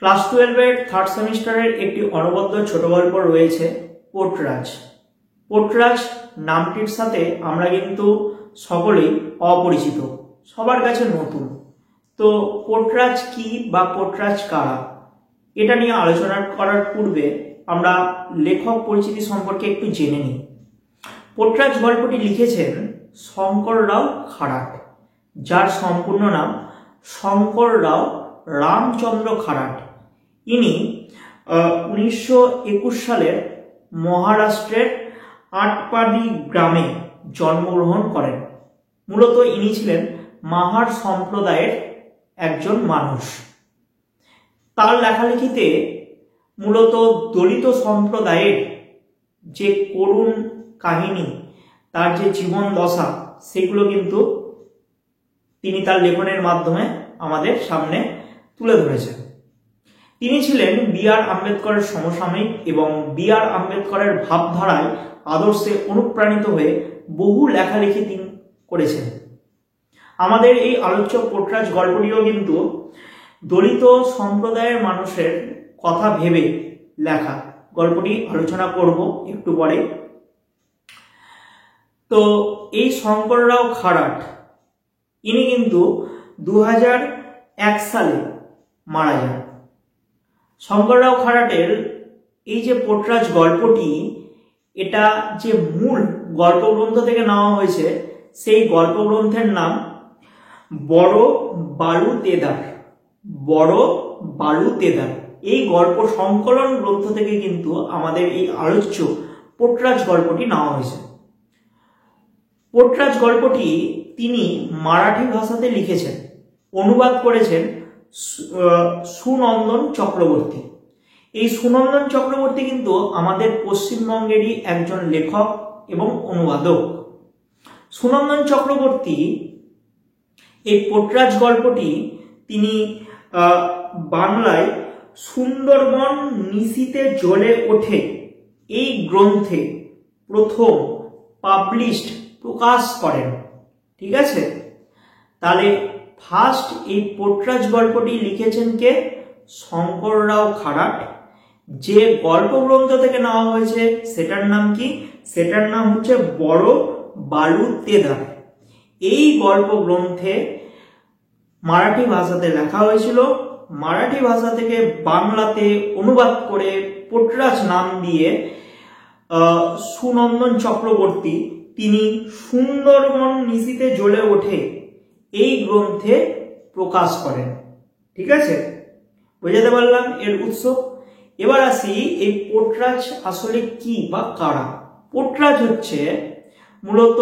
Class 12 এর third সেমিস্টারের একটি অনবদ্য ছোট গল্প রয়েছে পোর্টরাজ। পোর্টরাজ নামটির সাথে আমরা কিন্তু সকলেই অপরিচিত, সবার কাছে নতুন। তো পোর্টরাজ কি বা পোর্টরাজ কারা, এটা নিয়ে আলোচনা করার পূর্বে আমরা লেখক পরিচিতি সম্পর্কে একটু জেনে নিই। পোর্টরাজ গল্পটি লিখেছেন শঙ্কররাও খাড়াট, যার সম্পূর্ণ নাম শঙ্কররাও রামচন্দ্র খাড়াট। ইনি 1921 সালের মহারাষ্ট্রের আটপাডি গ্রামে জন্মগ্রহণ করেন। মূলত ইনি ছিলেন মাহার সম্প্রদায়ের একজন মানুষ। তার লেখালেখিতে মূলত দলিত সম্প্রদায়ের যে করুণ কাহিনী, তার যে জীবন দশা, সেগুলো কিন্তু তিনি তার লেখনের মাধ্যমে আমাদের সামনে তুলে ধরেছেন। তিনি ছিলেন বি.আর. আম্বেদকরের সমসাময়িক এবং বি.আর. আম্বেদকরের ভাবধারায় আদর্শে অনুপ্রাণিত হয়ে বহু লেখালেখি তিনি করেছেন। আমাদের এই আলোচ্য পোর্টরাজ গল্পটিও কিন্তু দলিত সম্প্রদায়ের মানুষের কথা ভেবে লেখা। গল্পটি আলোচনা করব একটু পরে। তো এই শঙ্কররাও খাড়াট ইনি কিন্তু 2001 সালে মারা যান। শঙ্কররাও খাড়াটের এই যে পোর্টরাজ গল্পটি, এটা যে মূল গল্পগ্রন্থ থেকে নেওয়া হয়েছে, সেই গল্পগ্রন্থের নাম বড় বালুতেদার। বড় বালুতেদার এই গল্প সংকলন গ্রন্থ থেকে কিন্তু আমাদের এই আলোচ্য পোর্টরাজ গল্পটি নেওয়া হয়েছে। পোর্টরাজ গল্পটি তিনি মারাঠি ভাষাতে লিখেছেন, অনুবাদ করেছেন সুনন্দন চক্রবর্তী। এই সুনন্দন চক্রবর্তী কিন্তু আমাদের পশ্চিমবঙ্গেরই একজন লেখক এবং অনুবাদক। সুনন্দন চক্রবর্তী এই পোর্টরাজ গল্পটি তিনি বাংলায় সুন্দরবন নিশীথে জ্বলে ওঠে এই গ্রন্থে প্রথম পাবলিশড প্রকাশ করেন। ঠিক আছে, তাহলে ফার্স্ট এই পোর্টরাজ গল্পটি লিখেছেন কে? শঙ্কররাও খাড়াট। যে গল্পগ্রন্থ থেকে নেওয়া হয়েছে সেটার নাম কি? সেটার নাম হচ্ছে বড় বালুতেদার। এই গল্পগ্রন্থে মারাঠি ভাষাতে লেখা হয়েছিল, মারাঠি ভাষা থেকে বাংলাতে অনুবাদ করে পোর্টরাজ নাম দিয়ে সুনন্দন চক্রবর্তী তিনি সুন্দরবন নিশীথে জ্বলে ওঠে এই গ্রন্থে প্রকাশ করেন। ঠিক আছে, বুঝাতে পারলাম এর উৎস। এবার আসি এই পোর্টরাজ আসলে কি বা কারা। পোর্টরাজ হচ্ছে মূলত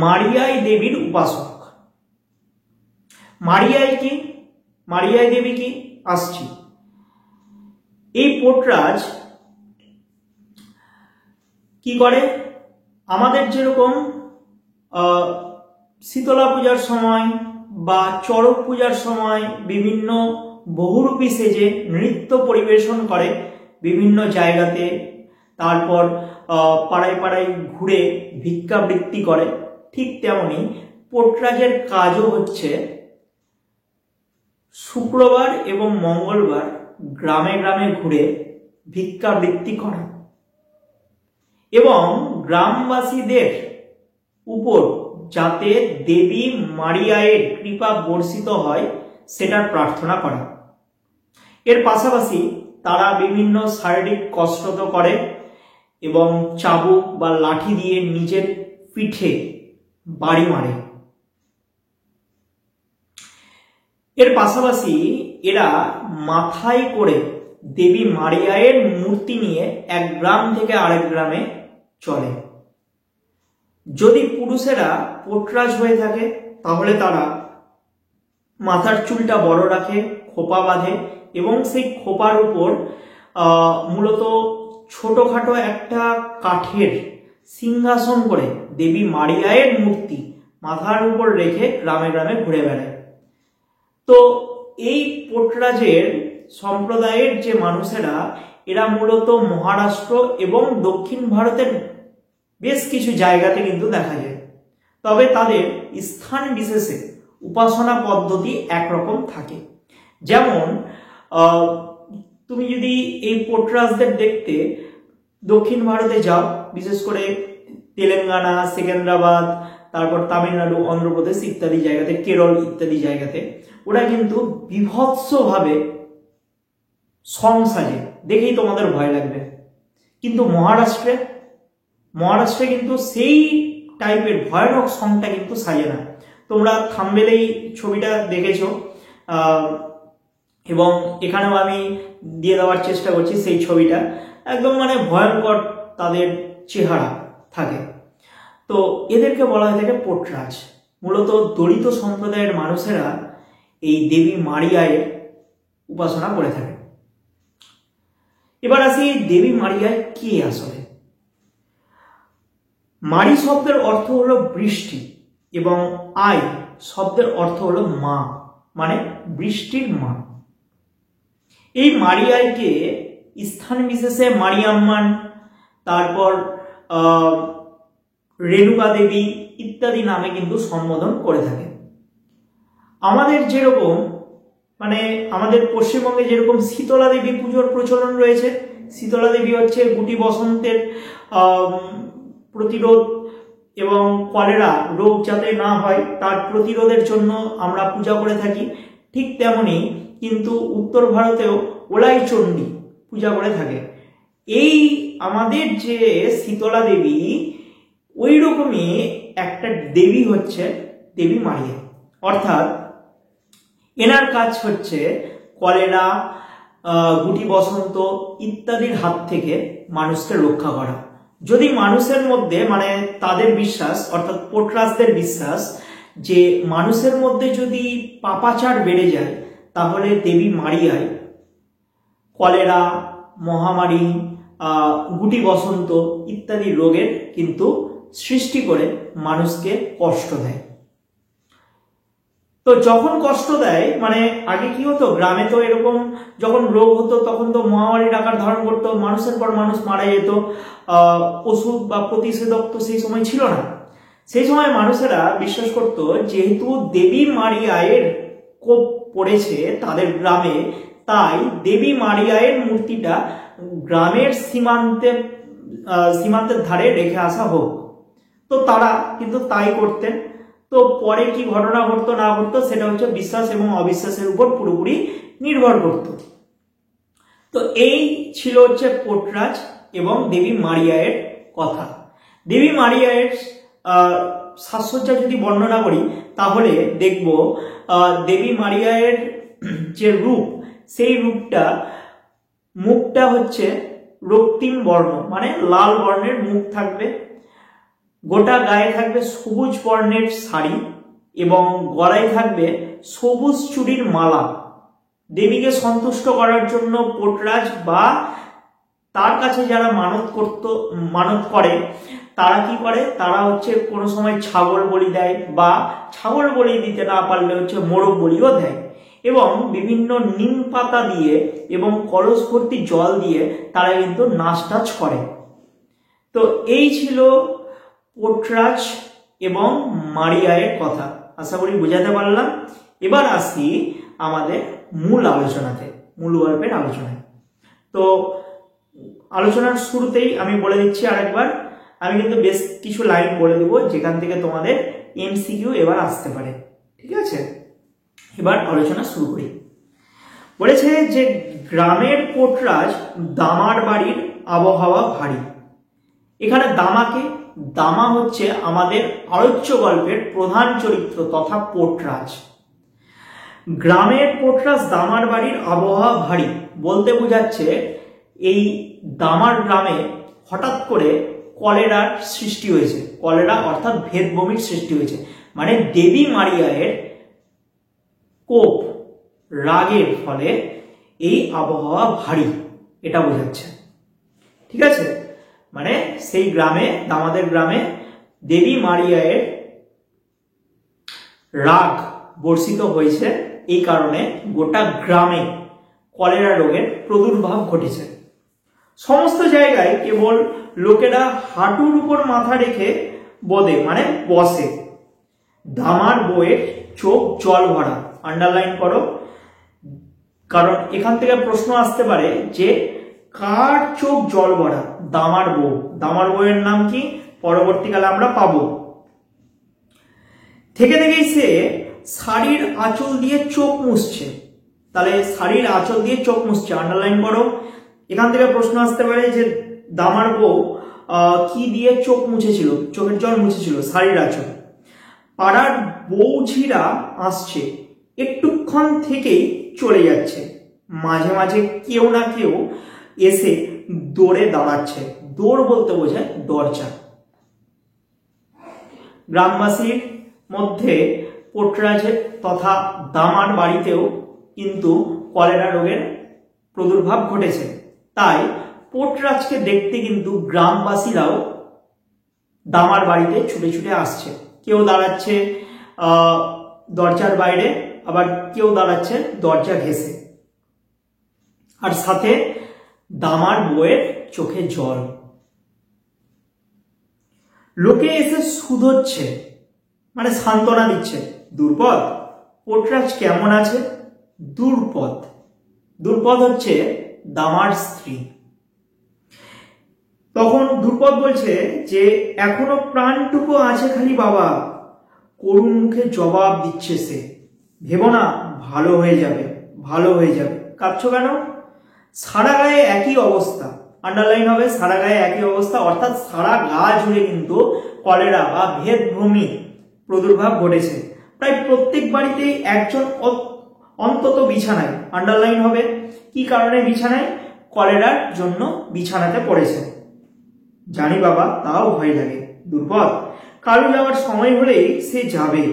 মারিয়াই দেবীর উপাসক। মারিয়াই কি? মারিয়াই দেবী কি? আসছি। এই পোর্টরাজ কি করে? আমাদের যেরকম শীতলা পূজার সময় বা চড়ক পূজার সময় বিভিন্ন বহুরূপী সেজে নৃত্য পরিবেশন করে বিভিন্ন জায়গাতে, তারপর পাড়ায় পাড়ায় ঘুরে ভিক্ষাবৃত্তি করে, ঠিক তেমনি পোর্টরাজের কাজও হচ্ছে শুক্রবার এবং মঙ্গলবার গ্রামে গ্রামে ঘুরে ভিক্ষাবৃত্তি করা এবং গ্রামবাসীদের উপর যাতে দেবী মারিয়ায়ের কৃপা বর্ষিত হয় সেটার প্রার্থনা করা। এর পাশাপাশি তারা বিভিন্ন শারীরিক কষ্ট তো করে এবং চাবুক বা লাঠি দিয়ে নিজের পিঠে বাড়ি মারে। এর পাশাপাশি এরা মাথায় করে দেবী মারিয়ায়ের মূর্তি নিয়ে এক গ্রাম থেকে আরেক গ্রামে চলে। যদি পুরুষেরা পোর্টরাজ হয়ে থাকে তাহলে তারা মাথার চুলটা বড় রাখে, খোপা বাঁধে এবং সেই খোপার উপর মূলত ছোটখাটো একটা কাঠের সিংহাসন করে দেবী মারিয়ায়ের মূর্তি মাথার উপর রেখে গ্রামে গ্রামে ঘুরে বেড়ায়। তো এই পোর্টরাজের সম্প্রদায়ের যে মানুষেরা, এরা মূলত মহারাষ্ট্র এবং দক্ষিণ ভারতের বেশ কিছু জায়গাতে কিন্তু দেখা যায়, তবে তাদের স্থান বিশেষে উপাসনা পদ্ধতি একরকম থাকে। যেমন তুমি যদি এই পোর্টরাজদের দেখতে দক্ষিণ ভারতে যাও, বিশেষ করে তেলেঙ্গানা, সেকেন্দ্রাবাদ, তারপর তামিলনাড়ু, অন্ধ্রপ্রদেশ ইত্যাদি জায়গাতে, কেরল ইত্যাদি জায়গাতে ওরা কিন্তু বিভৎসভাবে সং সাজে, দেখেই তোমাদের ভয় লাগবে। কিন্তু মহারাষ্ট্রে কিন্তু সেই টাইপের ভয়ানক সংটা কিন্তু সাজে না। তোমরা থাম্বনেলেই ছবিটা দেখেছো, এবং এখানেও আমি দিয়ে দেওয়ার চেষ্টা করছি সেই ছবিটা। একদম মানে ভয়ঙ্কর তাদের চেহারা থাকে। তো এদেরকে বলা হয়ে থাকে পোর্টরাজ। মূলত দলিত সম্প্রদায়ের মানুষেরা এই দেবী মারিয়ায়ের উপাসনা করে থাকে। এবার আসি দেবী মারিয়া কে আসলে। মারি শব্দের অর্থ হলো বৃষ্টি এবং আই শব্দের অর্থ হলো মা, মানে বৃষ্টির মা। এই মারিয়াইকে স্থান বিশেষে মারিয়াম্মান, তারপর রেণুকা দেবী ইত্যাদি নামে কিন্তু সম্বোধন করে থাকে। আমাদের যেরকম মানে আমাদের পশ্চিমবঙ্গে যেরকম শীতলা দেবী পুজোর প্রচলন রয়েছে, শীতলা দেবী হচ্ছে গুটি বসন্তের প্রতিরোধ এবং কলেরা রোগ যাতে না হয় তার প্রতিরোধের জন্য আমরা পূজা করে থাকি। ঠিক তেমনি কিন্তু উত্তর ভারতেও ওলাই চণ্ডী পূজা করে থাকে। এই আমাদের যে শীতলা দেবী, ওই রকমই একটা দেবী হচ্ছে দেবী মারিয়া। অর্থাৎ এনার কাজ হচ্ছে কলেরা, গুটি বসন্ত ইত্যাদির হাত থেকে মানুষকে রক্ষা করা। যদি মানুষের মধ্যে মানে তাদের বিশ্বাস, অর্থাৎ পোর্টরাজদের বিশ্বাস, যে মানুষের মধ্যে যদি পাপাচার বেড়ে যায় তাহলে দেবী মারিয়ায় কলেরা, মহামারী, গুটি বসন্ত ইত্যাদি রোগের কিন্তু সৃষ্টি করে মানুষকে কষ্ট দেয়। তো যখন কষ্ট দেয় মানে আগে কি হতো, গ্রামে তো এরকম যখন রোগ হতো তখন তো মহামারীর আকার ধারণ করতো, মানুষের পর মানুষ মারা যেত। ওষুধ বা প্রতিষেধক তো সেই সময় ছিল না। সেই সময় মানুষেরা বিশ্বাস করত যেহেতু দেবী মারিয়ায়ের কোপ পড়েছে তাদের গ্রামে, তাই দেবী মারিয়ায়ের মূর্তিটা গ্রামের সীমান্তের ধারে রেখে আসা হোক। তো তারা কিন্তু তাই করতেন। তো পরে কি ঘটনা ঘটতো না ঘটতো সেটা হচ্ছে বিশ্বাস এবং অবিশ্বাসের উপর পুরোপুরি নির্ভর করত। তো এই ছিল হচ্ছে পোর্টরাজ এবং দেবী মারিয়ায়ের কথা। দেবী মারিয়ায়ের সাজসজ্জা যদি বর্ণনা করি তাহলে দেখব দেবী মারিয়ায়ের যে রূপ, সেই রূপটা, মুখটা হচ্ছে রক্তিম বর্ণ, মানে লাল বর্ণের মুখ থাকবে। গোটা গায়ে থাকবে সবুজ বর্ণের শাড়ি এবং গলায় থাকবে সবুজ চুড়ির মালা। দেবীকে সন্তুষ্ট করার জন্য পোর্টরাজ বা তার কাছে যারা মানত করে তারা কি করে, তারা হচ্ছে কোনো সময় ছাগল বলি দেয়, বা ছাগল বলি দিতে না পারলে হচ্ছে মোরগ বলিও দেয়, এবং বিভিন্ন নিম পাতা দিয়ে এবং কলস ভর্তি জল দিয়ে তারা কিন্তু নাচ টাচ করে। তো এই ছিল পোর্টরাজ এবং মারিয়ায়ের কথা। আশা করি বোঝাতে পারলাম। এবার আসি আমাদের মূল আলোচনাতে, মূল গল্পের আলোচনায়। তো আলোচনার শুরুতেই আমি বলে দিচ্ছি আরেকবার, আমি কিন্তু বেশ কিছু লাইন বলে দেবো যেখান থেকে তোমাদের এমসিকিউ এবার আসতে পারে। ঠিক আছে, এবার আলোচনা শুরু করি। বলেছে যে গ্রামের পোর্টরাজ দামার বাড়ির আবহাওয়া ভারী। এখানে দামা হচ্ছে আমাদের আলোচ্য গল্পের প্রধান চরিত্র তথা পোর্টরাজ। গ্রামের পোর্টরাজ দামার বাড়ির আবহাওয়া ভারী বলতে বোঝাচ্ছে এই দামার গ্রামে হঠাৎ করে কলেরার সৃষ্টি হয়েছে। কলেরা অর্থাৎ ভেদ বমির সৃষ্টি হয়েছে, মানে দেবী মারিয়ায়ের কোপ, রাগের ফলে এই আবহাওয়া ভারী, এটা বোঝাচ্ছে। ঠিক আছে, মানে সেই গ্রামে, দামাদের গ্রামে দেবী মারিয়ায়ের রাগ বর্ষিত হয়েছে, এই কারণে গোটা গ্রামে কলেরা রোগের প্রাদুর্ভাব ঘটেছে। সমস্ত জায়গায় কেবল লোকেরা হাঁটুর উপর মাথা রেখে বদে, মানে বসে। দামার বউয়ের চোখ জল ভরা, আন্ডারলাইন করো, কারণ এখান থেকে প্রশ্ন আসতে পারে যে কার চোখ জল ভরা? দামার বউ। দামার বউয়ের নাম কি? পরবর্তীকালে আমরা পাবো। থেকে থেকেই সে শাড়ির আঁচল দিয়ে চোখ মুছছে। তাহলে শাড়ির আঁচল দিয়ে চোখ মুছছে, আন্ডারলাইন করো। এখান থেকে প্রশ্ন আসতে পারে যে দামার বউ কি দিয়ে চোখ মুছেছিল, চোখের জল মুছেছিল? শাড়ির আঁচল। পাড়ার বউঝিরা আসছে, একটুক্ষণ থেকেই চলে যাচ্ছে। মাঝে মাঝে কেউ না কেউ এসে দৌড়ে দাঁড়াচ্ছে। দৌড় বলতে বোঝায় দরজা। গ্রামবাসীর মধ্যে পোটরাজ তথা দামার বাড়িতেও কিন্তু কলেরা রোগের প্রাদুর্ভাব ঘটেছে। তাই পোটরাজকে দেখতে কিন্তু গ্রামবাসীরাও দামার বাড়িতে ছুটে ছুটে আসছে। কেউ দাঁড়াচ্ছে দরজার বাইরে, আবার কেউ দাঁড়াচ্ছে দরজা ঘেঁষে। আর সাথে দামার বউয়ের চোখে জল। লোকে এসে শুধোচ্ছে, মানে সান্ত্বনা দিচ্ছে। দুর্পদ, পোটরাজ কেমন আছে? দুর্পদ, দুর্পদ হচ্ছে দামার স্ত্রী। তখন দুর্পদ বলছে যে এখনো প্রাণটুকু আছে খালি বাবা। করুণ মুখে জবাব দিচ্ছে সে, ভেবো না, ভালো হয়ে যাবে, ভালো হয়ে যাবে। কাঁদছো কেন? সারা গায়ে একই অবস্থা, আন্ডারলাইন হবে, সারা গায়ে একই অবস্থা, অর্থাৎ সারা গা জুড়ে কিন্তু কলেরা বা ভেদভূমি প্রাদুর্ভাব ঘটেছে। প্রায় প্রত্যেক বাড়িতেই একজন অন্তত বিছানায়, আন্ডারলাইন হবে। কি কারণে বিছানায়? কলেরার জন্য বিছানাতে পড়েছে। জানি বাবা, তাও ভয় লাগে। দুর্পদ, কারো যাওয়ার সময় হলেই সে যাবে,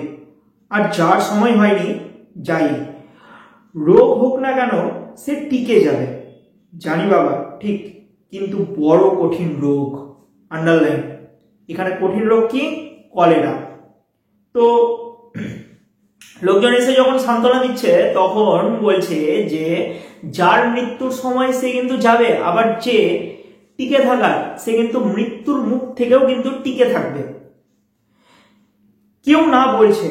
আর যার সময় হয়নি যাই। রোগ হোক না কেন সে টিকে যাবে। জানি বাবা, ঠিক, কিন্তু বড় কঠিন রোগ, আন্ডারলাইন। এখানে কঠিন রোগ কি? কলেরা। তো লোকজন এসে যখন সান্ত্বনা দিচ্ছে তখন বলছে যে যার মৃত্যুর সময় সে কিন্তু যাবে, আবার যে টিকে থাকার সে কিন্তু মৃত্যুর মুখ থেকেও কিন্তু টিকে থাকবে। কেউ না বলছে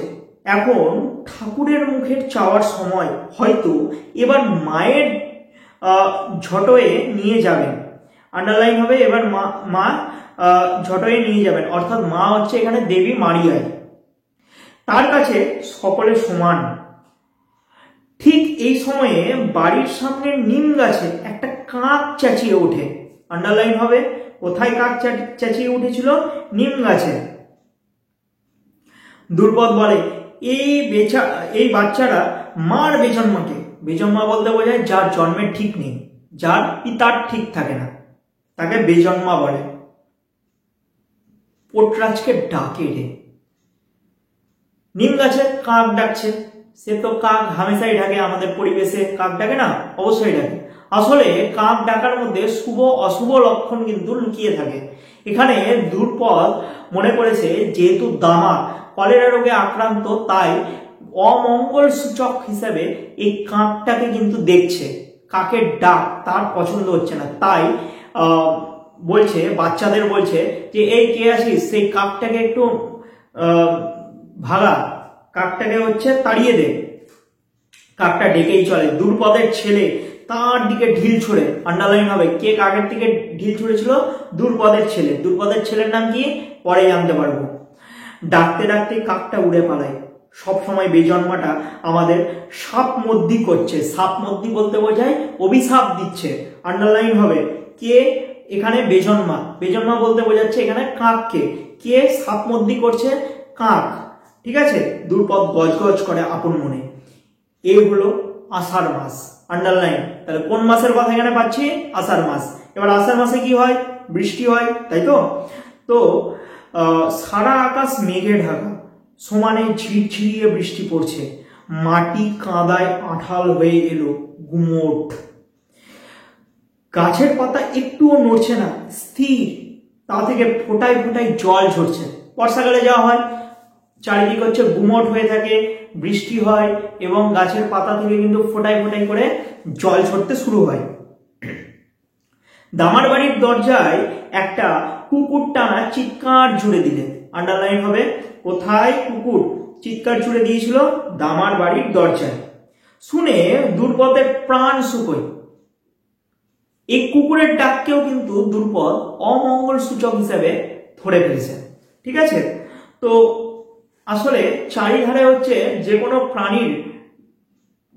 এখন ঠাকুরের মুখের চাওয়ার সময়, হয়তো এবার মায়ের ঝটয়ে নিয়ে যাবেন। আন্ডারলাইন হবে, এবার মা ঝটয়ে নিয়ে যাবেন, অর্থাৎ মা হচ্ছে এখানে দেবী মারিয়ায়। তার কাছে সকলে সমান। ঠিক এই সময়ে বাড়ির সামনে নিম গাছে একটা কাক চেঁচিয়ে ওঠে। আন্ডারলাইন হবে, কোথায় কাক চেঁচিয়ে উঠেছিল? নিম গাছে। দুর্পদ বলে এই বাচ্চারা মার বেজন্মাকে, বেজন্মা বলতে বোঝায় যার জন্মের ঠিক নেই, যার পিতার ঠিক থাকে না, তাকে বেজন্মা বলে। পোটরাজকে ডাকে রে। নিম গাছে কাক ডাকছে। সে তো কাক হামেশাই ডাকে, আমাদের পরিবেশে কাক ডাকে না? অবশ্যই ডাকে। আসলে কাক ডাকার মধ্যে শুভ অশুভ লক্ষণ কিন্তু লুকিয়ে থাকে। এখানে দুর্পদ মনে করেছে যেহেতু দামা কলেরা রোগে আক্রান্ত, তাই অমঙ্গল সূচক হিসেবে এই কাকটাকে কিন্তু দেখছে। কাকের ডাক তার পছন্দ হচ্ছে না, তাই বলছে, বাচ্চাদের বলছে যে এই কে আসিস, সেই কাকটাকে একটু ভাগা, কাকটাকে হচ্ছে তাড়িয়ে দে। কাকটা ডেকেই চলে। দুর্পদের ছেলে তার দিকে ঢিল ছুড়ে, আন্ডারলাইন হবে, কে কাকের দিকে ঢিল ছুড়েছিল? দুর্পদের ছেলে। দুর্পদের ছেলের নাম কি? পরে জানতে পারবো। ডাকতে ডাকতে কাকটা উড়ে পালায়। সব সময় বেজন্মাটা আমাদের সাপ মদ্দি করছে। সাপ মদ্দি বলতে বোঝায় অভিশাপ দিচ্ছে, আন্ডারলাইন হবে। কে এখানে? বেজন্মা। বেজন্মা বলতে বোঝাচ্ছে এখানে কাককে। কে সাপ মদ্দি করছে? কাক। ঠিক আছে? দুর্পদ গজগজ করে আপন মনে। এই হলো আষাঢ় মাস, আন্ডারলাইন। তাহলে কোন মাসের কথা এখানে পাচ্ছি? আষাঢ় মাস। এবার আষাঢ় মাসে কি হয়? বৃষ্টি হয়, তাই তো? তো সারা আকাশ মেঘে ঢাকা, সমানে ঝিরঝিরিয়ে বৃষ্টি পড়ছে। মাটি কাঁদায় আঁঠাল হয়ে এলো, গুমোট। গাছের পাতা একটুও নড়ছে না, স্থির। তা থেকে ফোঁটায় ফোঁটায় জল ঝরছে। বর্ষাকালে যাওয়া হয়, চারিদিক হচ্ছে গুমোট হয়ে থাকে, বৃষ্টি হয় এবং গাছের পাতা থেকে কিন্তু ফোঁটায় ফোঁটায় করে জল ঝরতে শুরু হয়। দামার বাড়ির দরজায় একটা কুকুর টানা চিৎকার জুড়ে দিলে, আন্ডারলাইন হবে। কোথায় কুকুর চিৎকার জুড়ে দিয়েছিল? দামার বাড়ির দরজায়। শুনে দ্রুপদের প্রাণ শুকোয়। এই কুকুরের ডাককেও কিন্তু দ্রুপদ অমঙ্গল সূচক হিসেবে ধরে ফেলেছে। ঠিক আছে, তো আসলে চারিধারে হচ্ছে যে কোনো প্রাণীর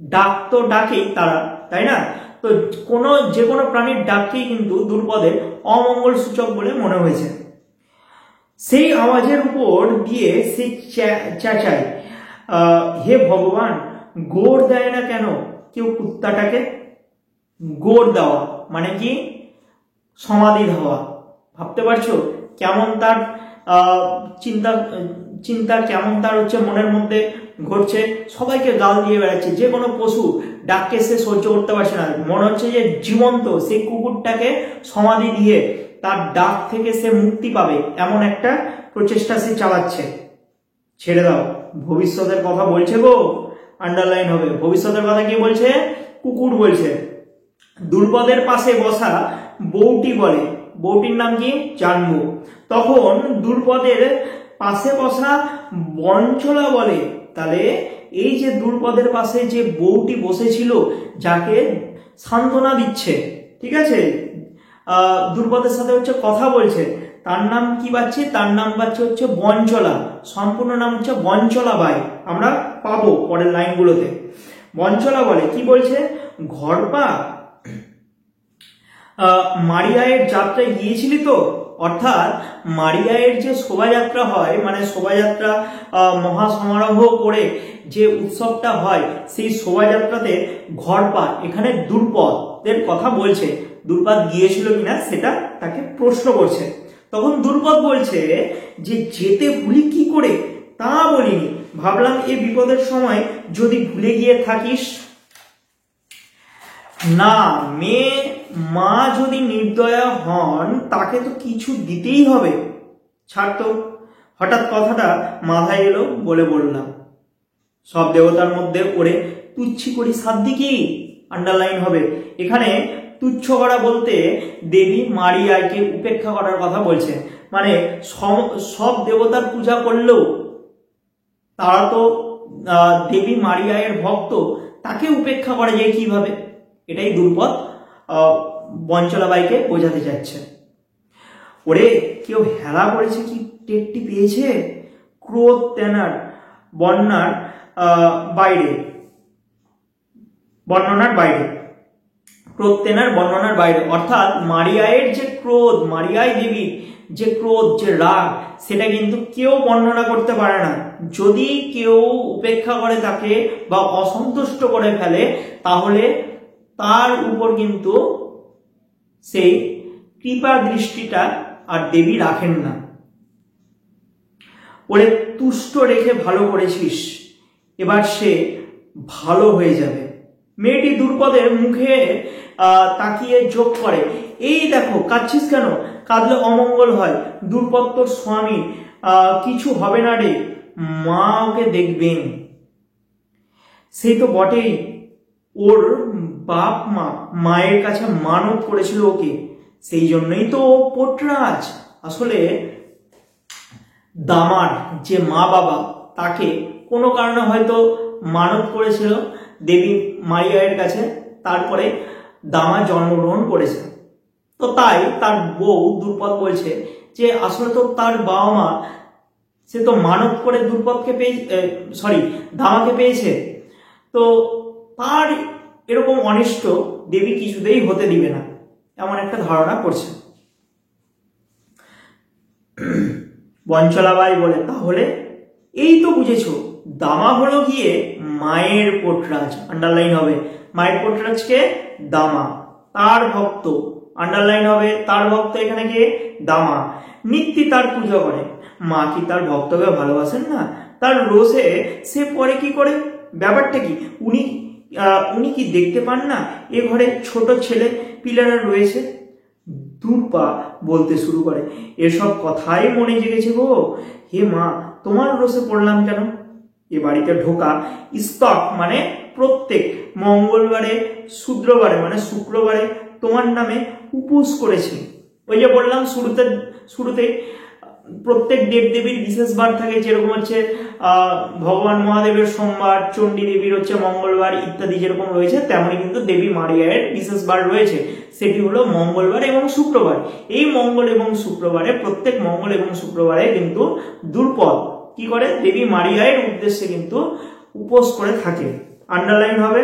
ডাক তো ডাকেই তারা, তাই না? তো যে কোনো প্রাণীর ডাককেই কিন্তু দ্রুপদের অমঙ্গল সূচক বলে মনে হয়েছে। সেই আওয়াজের উপর দিয়ে সে চেঁচায়, হে ভগবান, গোড় দেয় না কেন কেউ কুত্তাটাকে? গোড় দেওয়া মানে কি? সমাধি দেওয়া। ভাবতে পারছো কেমন তার চিন্তা কেমন তার হচ্ছে মনের মধ্যে ঘটছে? সবাইকে গাল দিয়ে বেড়াচ্ছে, যে কোনো পশু ডাককে সে সহ্য করতে পারছে না, মনে হচ্ছে যে জীবন্ত সেই কুকুরটাকে সমাধি দিয়ে তার ডাক থেকে সে মুক্তি পাবে, এমন একটা প্রচেষ্টা সে চালাচ্ছে। ছেড়ে দাও, ভবিষ্যতের কথা বলছে গো, আন্ডারলাইন হবে। ভবিষ্যতের কথা কি বলছে? কুকুর বলছে। দ্রুপদের পাশে বসা বউটি বলে, বউটির নাম কি? জাহ্নু। তখন দ্রুপদের পাশে বসা বঞ্চলা বলে, তাহলে এই যে দ্রুপদের পাশে যে বউটি বসেছিল, যাকে সান্ত্বনা দিচ্ছে, ঠিক আছে, দ্রুপদের সাথে হচ্ছে কথা বলছে, তার নাম কি পাচ্ছে? তার নাম পাচ্ছে হচ্ছে বঞ্চলা। সম্পূর্ণ নাম হচ্ছে বঞ্চলা বাই, আমরা পাবো পরের লাইনগুলোতে। বঞ্চলা বলে, কি বলছে? ঘরপা, মারিয়ায়ের যাত্রায় গিয়েছিলি তো? অর্থাৎ মারিয়ায়ের যে শোভাযাত্রা হয়, মানে শোভাযাত্রা মহাসমারোহ করে যে উৎসবটা হয়, সেই শোভাযাত্রাতে ঘরপা, এখানে দ্রুপদের কথা বলছে। দ্রুপদ গিয়েছিল কিনা সেটা তাকে প্রশ্ন করছে। তখন দ্রুপদ বলছে যে যেতে ভুলি কি করে? তা বলিনি, ভাবলাম এই বিপদের সময় যদি ভুলে গিয়ে থাকিস। না, মেয়ে মা যদি নির্দয়া হন তাকে তো কিছু দিতেই হবে। ছাড় তো, হঠাৎ কথাটা মাথায় এলো বলে বললাম। সব দেবতার মধ্যে ওরে তুচ্ছি করি সাধ্য কি? আন্ডারলাইন হবে। এখানে তুচ্ছ করা বলতে দেবী মারিয়াকে উপেক্ষা করার কথা বলছে। মানে সব দেবতার পূজা করলেও তারা তো দেবী মারিয়ায়ের ভক্ত, তাকে উপেক্ষা করা যায় কিভাবে? এটাই দ্রুপদ বঞ্চলাবাইকে বোঝাতে চাচ্ছে। ওরে কেউ হেলা করেছে কি টেরটি পেয়েছে? ক্রোধ তেনার বর্ণনার বাইরে, ক্রোধ তেনার বর্ণনার বাইরে, অর্থাৎ মারিয়ায়ের যে ক্রোধ, মারিয়ায় দেবীর যে ক্রোধ, যে রাগ, সেটা কিন্তু কেউ বর্ণনা করতে পারে না। যদি কেউ উপেক্ষা করে তাকে বা অসন্তুষ্ট করে ফেলে, তাহলে তার উপর কিন্তু সেই কৃপা দৃষ্টিটা আর দেবী রাখেন না। ওরে তুষ্ট রেখে ভালো করেছিস, এবার সে ভালো হয়ে যাবে। মেয়েটি দ্রুপদের মুখে তাকিয়ে যোগ করে, এই দেখো কাঁদছিস কেন? কাঁদলে অমঙ্গল হয়। দ্রুপদ তোর স্বামী, কিছু হবে না রে, মা ওকে দেখবেন। সেই তো বটেই, ওর বাপ মা মায়ের কাছে মানত করেছিল ওকে, সেই জন্যই তো ও পোটরাজ। আসলে দামার যে মা বাবা, তাকে কোনো কারণে হয়তো মানত করেছিল দেবী মারিয়ায়ের কাছে, তারপরে দামা জন্মগ্রহণ করেছে। তো তাই তার বউ দ্রুপদ বলছে যে আসলে তো তার বাবা মা, সে তো মানত করে দ্রুপদকে দামাকে পেয়েছে, তো তার এরকম অনিষ্ট দেবী কিছুতেই হতে দিবে না, এমন একটা ধারণা করছে। বঞ্চলাবাই বলে, তাহলে এই তো বুঝেছো, দামা হলো গিয়ে মায়ের পোটরাজ, আন্ডারলাইন হবে। মায়ের পোটরাজকে দামা, তার ভক্ত, আন্ডারলাইন হবে। তার ভক্ত এখানে গিয়ে দামা, নিত্যি তার পুজো করে। মা কি তার ভক্তকে ভালোবাসেন না? তার রোষে সে পরে কি করে? ব্যাপারটা কি? উনি কি দেখতে পান না এ ঘরে ছোট ছেলে পিলারা রয়েছে? দুর্পা বলতে শুরু করে, এসব কথাই মনে জেগেছে গো। হে মা, তোমার রোষে পড়লাম কেন? এ বাড়িতে ঢোকা স্তক মানে প্রত্যেক মঙ্গলবারে, শুক্রবারে মানে শুক্রবারে তোমার নামে উপোস করেছি। ওই যে বললাম শুরুতে প্রত্যেক দেবদেবীর বিশেষ বার থাকে, যেরকম হচ্ছে ভগবান মহাদেবের সোমবার, চণ্ডী দেবীর হচ্ছে মঙ্গলবার ইত্যাদি যেরকম রয়েছে, তেমনি কিন্তু দেবী মারিয়ায়ের বিশেষ বার রয়েছে, সেটি হলো মঙ্গলবার এবং শুক্রবার। এই মঙ্গল এবং শুক্রবারে, প্রত্যেক মঙ্গল এবং শুক্রবারে কিন্তু দুর্পদ কি করে, দেবী মারিয়ায়ের উদ্দেশ্যে কিন্তু উপোস করে থাকে। আন্ডারলাইন হবে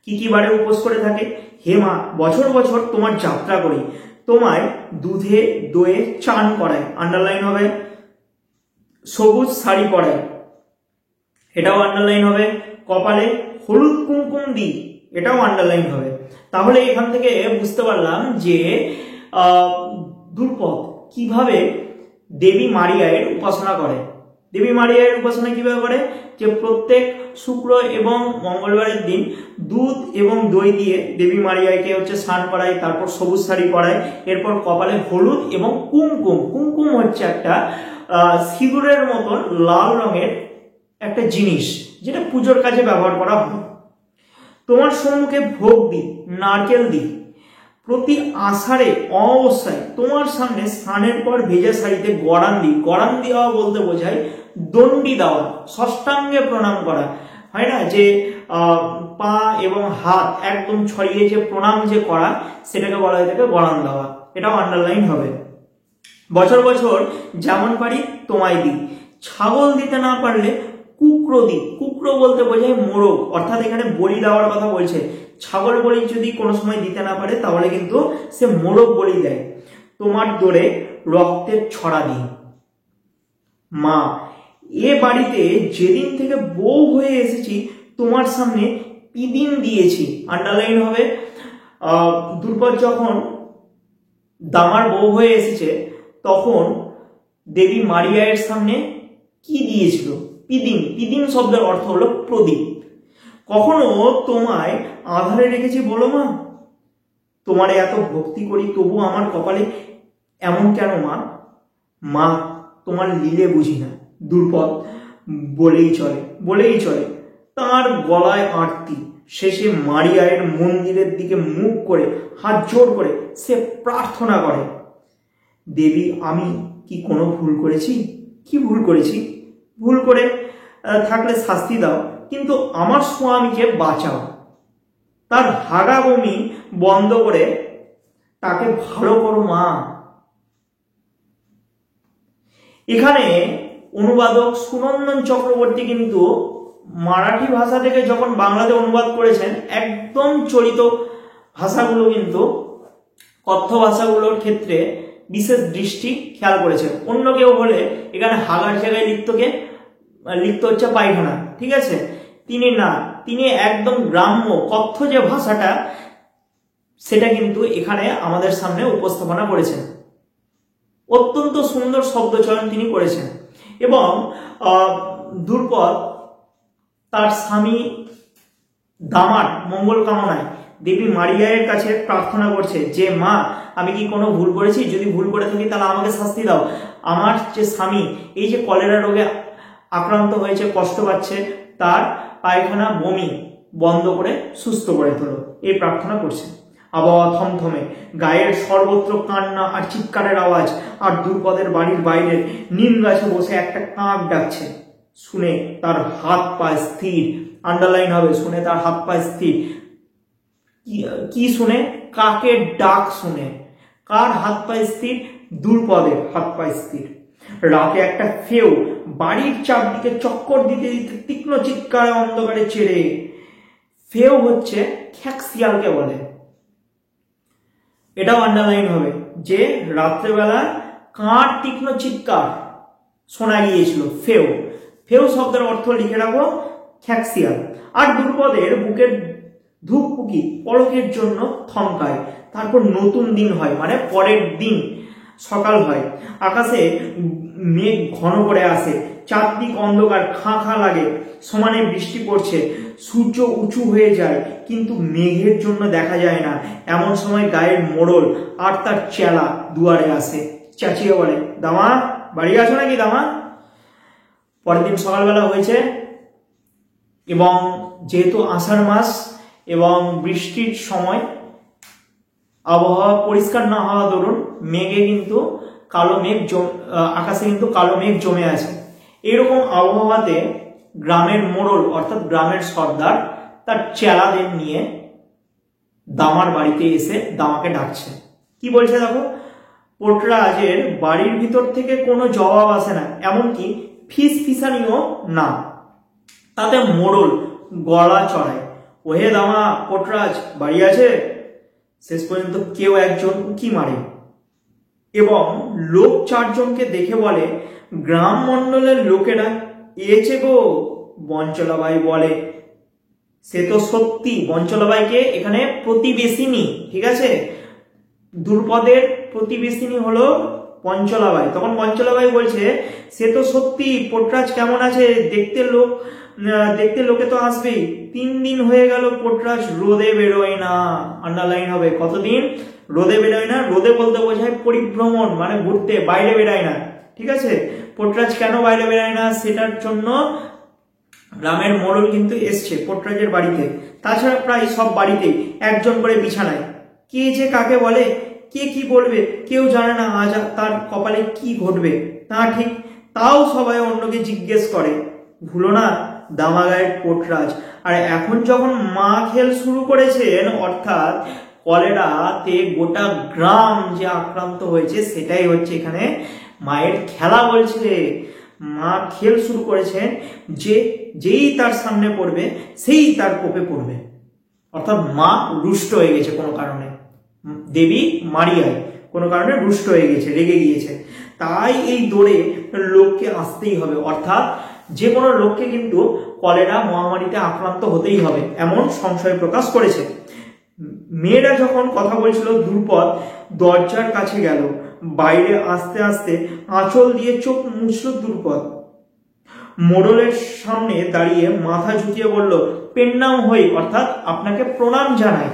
কি কি বারে উপোস করে থাকে। হে মা, বছর বছর তোমার যাত্রা করি, তোমায় দুধে দয়ে চান করায়, আন্ডারলাইন হবে। সবুজ শাড়ি পরায়, এটাও আন্ডারলাইন হবে। কপালে হলুদ কুমকুম দিই, এটাও আন্ডারলাইন হবে। তাহলে এখান থেকে বুঝতে পারলাম যে দুর্পদ কিভাবে দেবী মারিয়ায়ের উপাসনা করে। দেবী মারিয়ায়ের উপাসনা কিভাবে করে, যে প্রত্যেক শুক্র এবং মঙ্গলবারের দিন দুধ এবং দই দিয়ে দেবী মারিয়াকে হচ্ছে স্নান করায়, তারপর সবুজ শাড়ি পরায়, এরপর কপালে হলুদ এবং কুমকুম, কুমকুম হচ্ছে একটা সিঁদুরের মতন লাল রঙের একটা জিনিস, যেটা পুজোর কাজে ব্যবহার করা হয়। তোমার সম্মুখে ভোগ দিই, নারকেল দিই, প্রতি আষাঢ়ে অমাবস্যায় তোমার সামনে স্নানের পর ভেজা শাড়িতে গড়ান দিই। গড়ান দেওয়া বলতে বোঝায় দণ্ডি দেওয়া, ষষ্ঠাঙ্গে প্রণাম করা, হয় না, যে পা এবং হাত একদম ছড়িয়ে যে প্রণাম যে করা, সেটাকে বলা হয়ে থাকে গড়ান দেওয়া, এটাও আন্ডারলাইন হবে। বছর বছর যেমন পারি তোমায় দিই, ছাগল দিতে না পারলে কুকরো দিই। কুকরো বলতে বোঝায় মোরগ, অর্থাৎ এখানে বলি দেওয়ার কথা বলছে। ছাগল বলি যদি কোনো সময় দিতে না পারে তাহলে কিন্তু সে মোরগ বলি দেয়। তোমার দোরে রক্তের ছড়া দিই। মা, এ বাড়িতে যেদিন থেকে বউ হয়ে এসেছি তোমার সামনে পিদিম দিয়েছি, আন্ডারলাইন হবে। দুর্পদ যখন দামার বউ হয়ে এসেছে তখন দেবী মারিয়ায়ের সামনে কি দিয়েছিল, পিদিম। পিদিম শব্দের অর্থ হলো প্রদীপ। কখনো তোমায় আধারে রেখেছি বলো মা, তোমার এত ভক্তি করি তবু আমার কপালে এমন কেন মা। মা, তোমার লীলে বুঝি না। দুর্পদ বলেই চলে, বলেই চলে। তার গলায় আরতি শেষে মারিয়ায়ের মন্দিরের দিকে মুখ করে হাত জোড় করে সে প্রার্থনা করে, দেবী, আমি কি কোনো ভুল করেছি? কি ভুল করেছি? ভুল করে থাকলে শাস্তি দাও, কিন্তু আমার স্বামীকে বাঁচাও। তার হাগা বমি বন্ধ করে তাকে ভালো করো মা। এখানে অনুবাদক সুনন্দন চক্রবর্তী কিন্তু মারাঠি ভাষা থেকে যখন বাংলাতে অনুবাদ করেছেন, একদম চলিত ভাষাগুলো কিন্তু কথ্য ভাষাগুলোর ক্ষেত্রে বিশেষ দৃষ্টি খেয়াল করেছেন। অন্য কেউ হলে এখানে হাগার জায়গায় লিখত হচ্ছে পায়খানা, ঠিক আছে, তিনি না, তিনি একদম গ্রাম্য কথ্য যে ভাষাটা সেটা কিন্তু এখানে আমাদের সামনে উপস্থাপনা করেছেন। অত্যন্ত সুন্দর শব্দচয়ন তিনি করেছেন। এবং দুর্পদ তার স্বামী দামার মঙ্গল কামনায় দেবী মারিয়ায়ের কাছে প্রার্থনা করছে যে মা, আমি কি কোনো ভুল করেছি? যদি ভুল করে থাকি তাহলে আমাকে শাস্তি দাও। আমার যে স্বামী এই যে কলেরা রোগে আক্রান্ত হয়েছে, কষ্ট পাচ্ছে, তার পায়খানা বমি বন্ধ করে সুস্থ করে তোলো, এই প্রার্থনা করছে। আবহাওয়া থমথমে, গায়ের সর্বত্র কান্না আর চিৎকারের আওয়াজ। আর দুর্পদের বাড়ির বাইরের নিম গাছে বসে একটা কাক ডাকছে। শুনে তার হাত পা স্থির, আন্ডারলাইন হবে, শুনে তার হাত পা স্থির। কি শুনে? কাকের ডাক শুনে। কার হাত পা স্থির? দুর্পদের হাত পা স্থির। রাতে একটা ফেউ বাড়ির চারদিকে চক্কর দিতে দিতে তীক্ষ্ণ চিৎকারে অন্ধকারে ছেড়ে। ফেউ হচ্ছে খ্যাকশিয়ালকে বলে, এটাও আন্ডারলাইন হবে, যে রাত্রেবেলা কার তীক্ষ্ণ চিৎকার শোনা গিয়েছিল, ফেউ। ফেউ শব্দের অর্থ লিখে রাখো, খ্যাকশিয়াল। আর দুর্পদের বুকের ধূপপুকি পলকের জন্য থমকায়। তারপর নতুন দিন হয়, মানে পরের দিন সকাল হয়। আকাশে মেঘ ঘন করে আসে, চারদিক অন্ধকার, খাঁ খাঁ লাগে, সমানে বৃষ্টি পড়ছে। সূর্য উঁচু হয়ে যায় কিন্তু মেঘের জন্য দেখা যায় না। এমন সময় গায়ের মোড়ল আর তার চেলা দুয়ারে আসে, চেঁচিয়ে বলে, দামা, বাড়ি আছো নাকি দামা? পরের দিন সকালবেলা হয়েছে এবং যেহেতু আষাঢ় মাস এবং বৃষ্টির সময়, আবহাওয়া পরিষ্কার না হওয়া দরুন মেঘে কিন্তু কালো মেঘ আকাশে কিন্তু কালো মেঘ জমে আছে। এরকম আবহাওয়াতে গ্রামের মোড়ল অর্থাৎ গ্রামের সর্দার তার চেলাদের নিয়ে দামার বাড়িতে এসে দামাকে ডাকছে। কি বলছে দেখো, পোর্টরাজের বাড়ির ভিতর থেকে কোনো জবাব আসে না, এমনকি ফিসফিসানিও না। তাতে মোড়ল গলা চড়ায়, ওহে দামা, পোর্টরাজ বাড়ি আছে? শেষ পর্যন্ত কেউ একজন উকি মারে এবং লোক 4 জনকে দেখে বলে, গ্রাম মণ্ডলের লোকেরা এসেছে গো। বঞ্চলাবাই বলে, সে তো সত্যি। বঞ্চলাবাইকে এখানে প্রতিবেশিনী, ঠিক আছে, দ্রুপদের প্রতিবেশিনী হলো বঞ্চলাবাই। তখন বঞ্চলাবাই বলছে, সে তো সত্যি, পোর্টরাজ কেমন আছে? দেখতে লোকে তো আসবেই। 3 দিন হয়ে গেল পোর্টরাজ রোদে বেরোয় না। আন্ডারলাইন হবে, কতদিন রোদে বেরোয় না। রোদে বলতে বোঝায় পরিভ্রমণ, মানে ঘুরতে, বাইরে বেরোয় না, ঠিক আছে। পোর্টরাজ কেন বাইরে বেরোয় না সেটার জন্য গ্রামের মোড়ল কিন্তু এসছে পোর্টরাজের বাড়িতে। তাছাড়া প্রায় সব বাড়িতেই একজন করে বিছানায়। কে যে কাকে বলে, কে কি বলবে কেউ জানে না, আজ তার কপালে কি ঘটবে তা ঠিক। তাও সবাই অন্যকে জিজ্ঞেস করে। ভুলো না, দামাগায়ের পোর্টরাজ। আর এখন যখন মা খেল শুরু করেছেন, অর্থাৎ কলেরাতে গোটা গ্রাম যে আক্রান্ত হয়েছে, সেটাই হচ্ছে এখানে মায়ের খেলা বলছে। মা খেল শুরু করেছেন, যেই তার সামনে পড়বে সেই তার কোপে পড়বে। অর্থাৎ মা রুষ্ট হয়ে গেছে কোনো কারণে, দেবী মারিয়ায় কোনো কারণে রুষ্ট হয়ে গেছে, রেগে গিয়েছে। তাই এই দৌড়ে লোককে আসতেই হবে, অর্থাৎ যে কোনো লোককে কিন্তু কলেরা মহামারীতে আক্রান্ত হতেই হবে, এমন সংশয় প্রকাশ করেছে। মেয়েরা যখন কথা বলছিল, দ্রুপদ দরজার কাছে গেল। বাইরে আস্তে আস্তে আঁচল দিয়ে চোখ মুছল দ্রুপদ। মোড়লের সামনে দাঁড়িয়ে মাথা ঝুঁকিয়ে বলল, পেন্নাম হই, অর্থাৎ আপনাকে প্রণাম জানাই।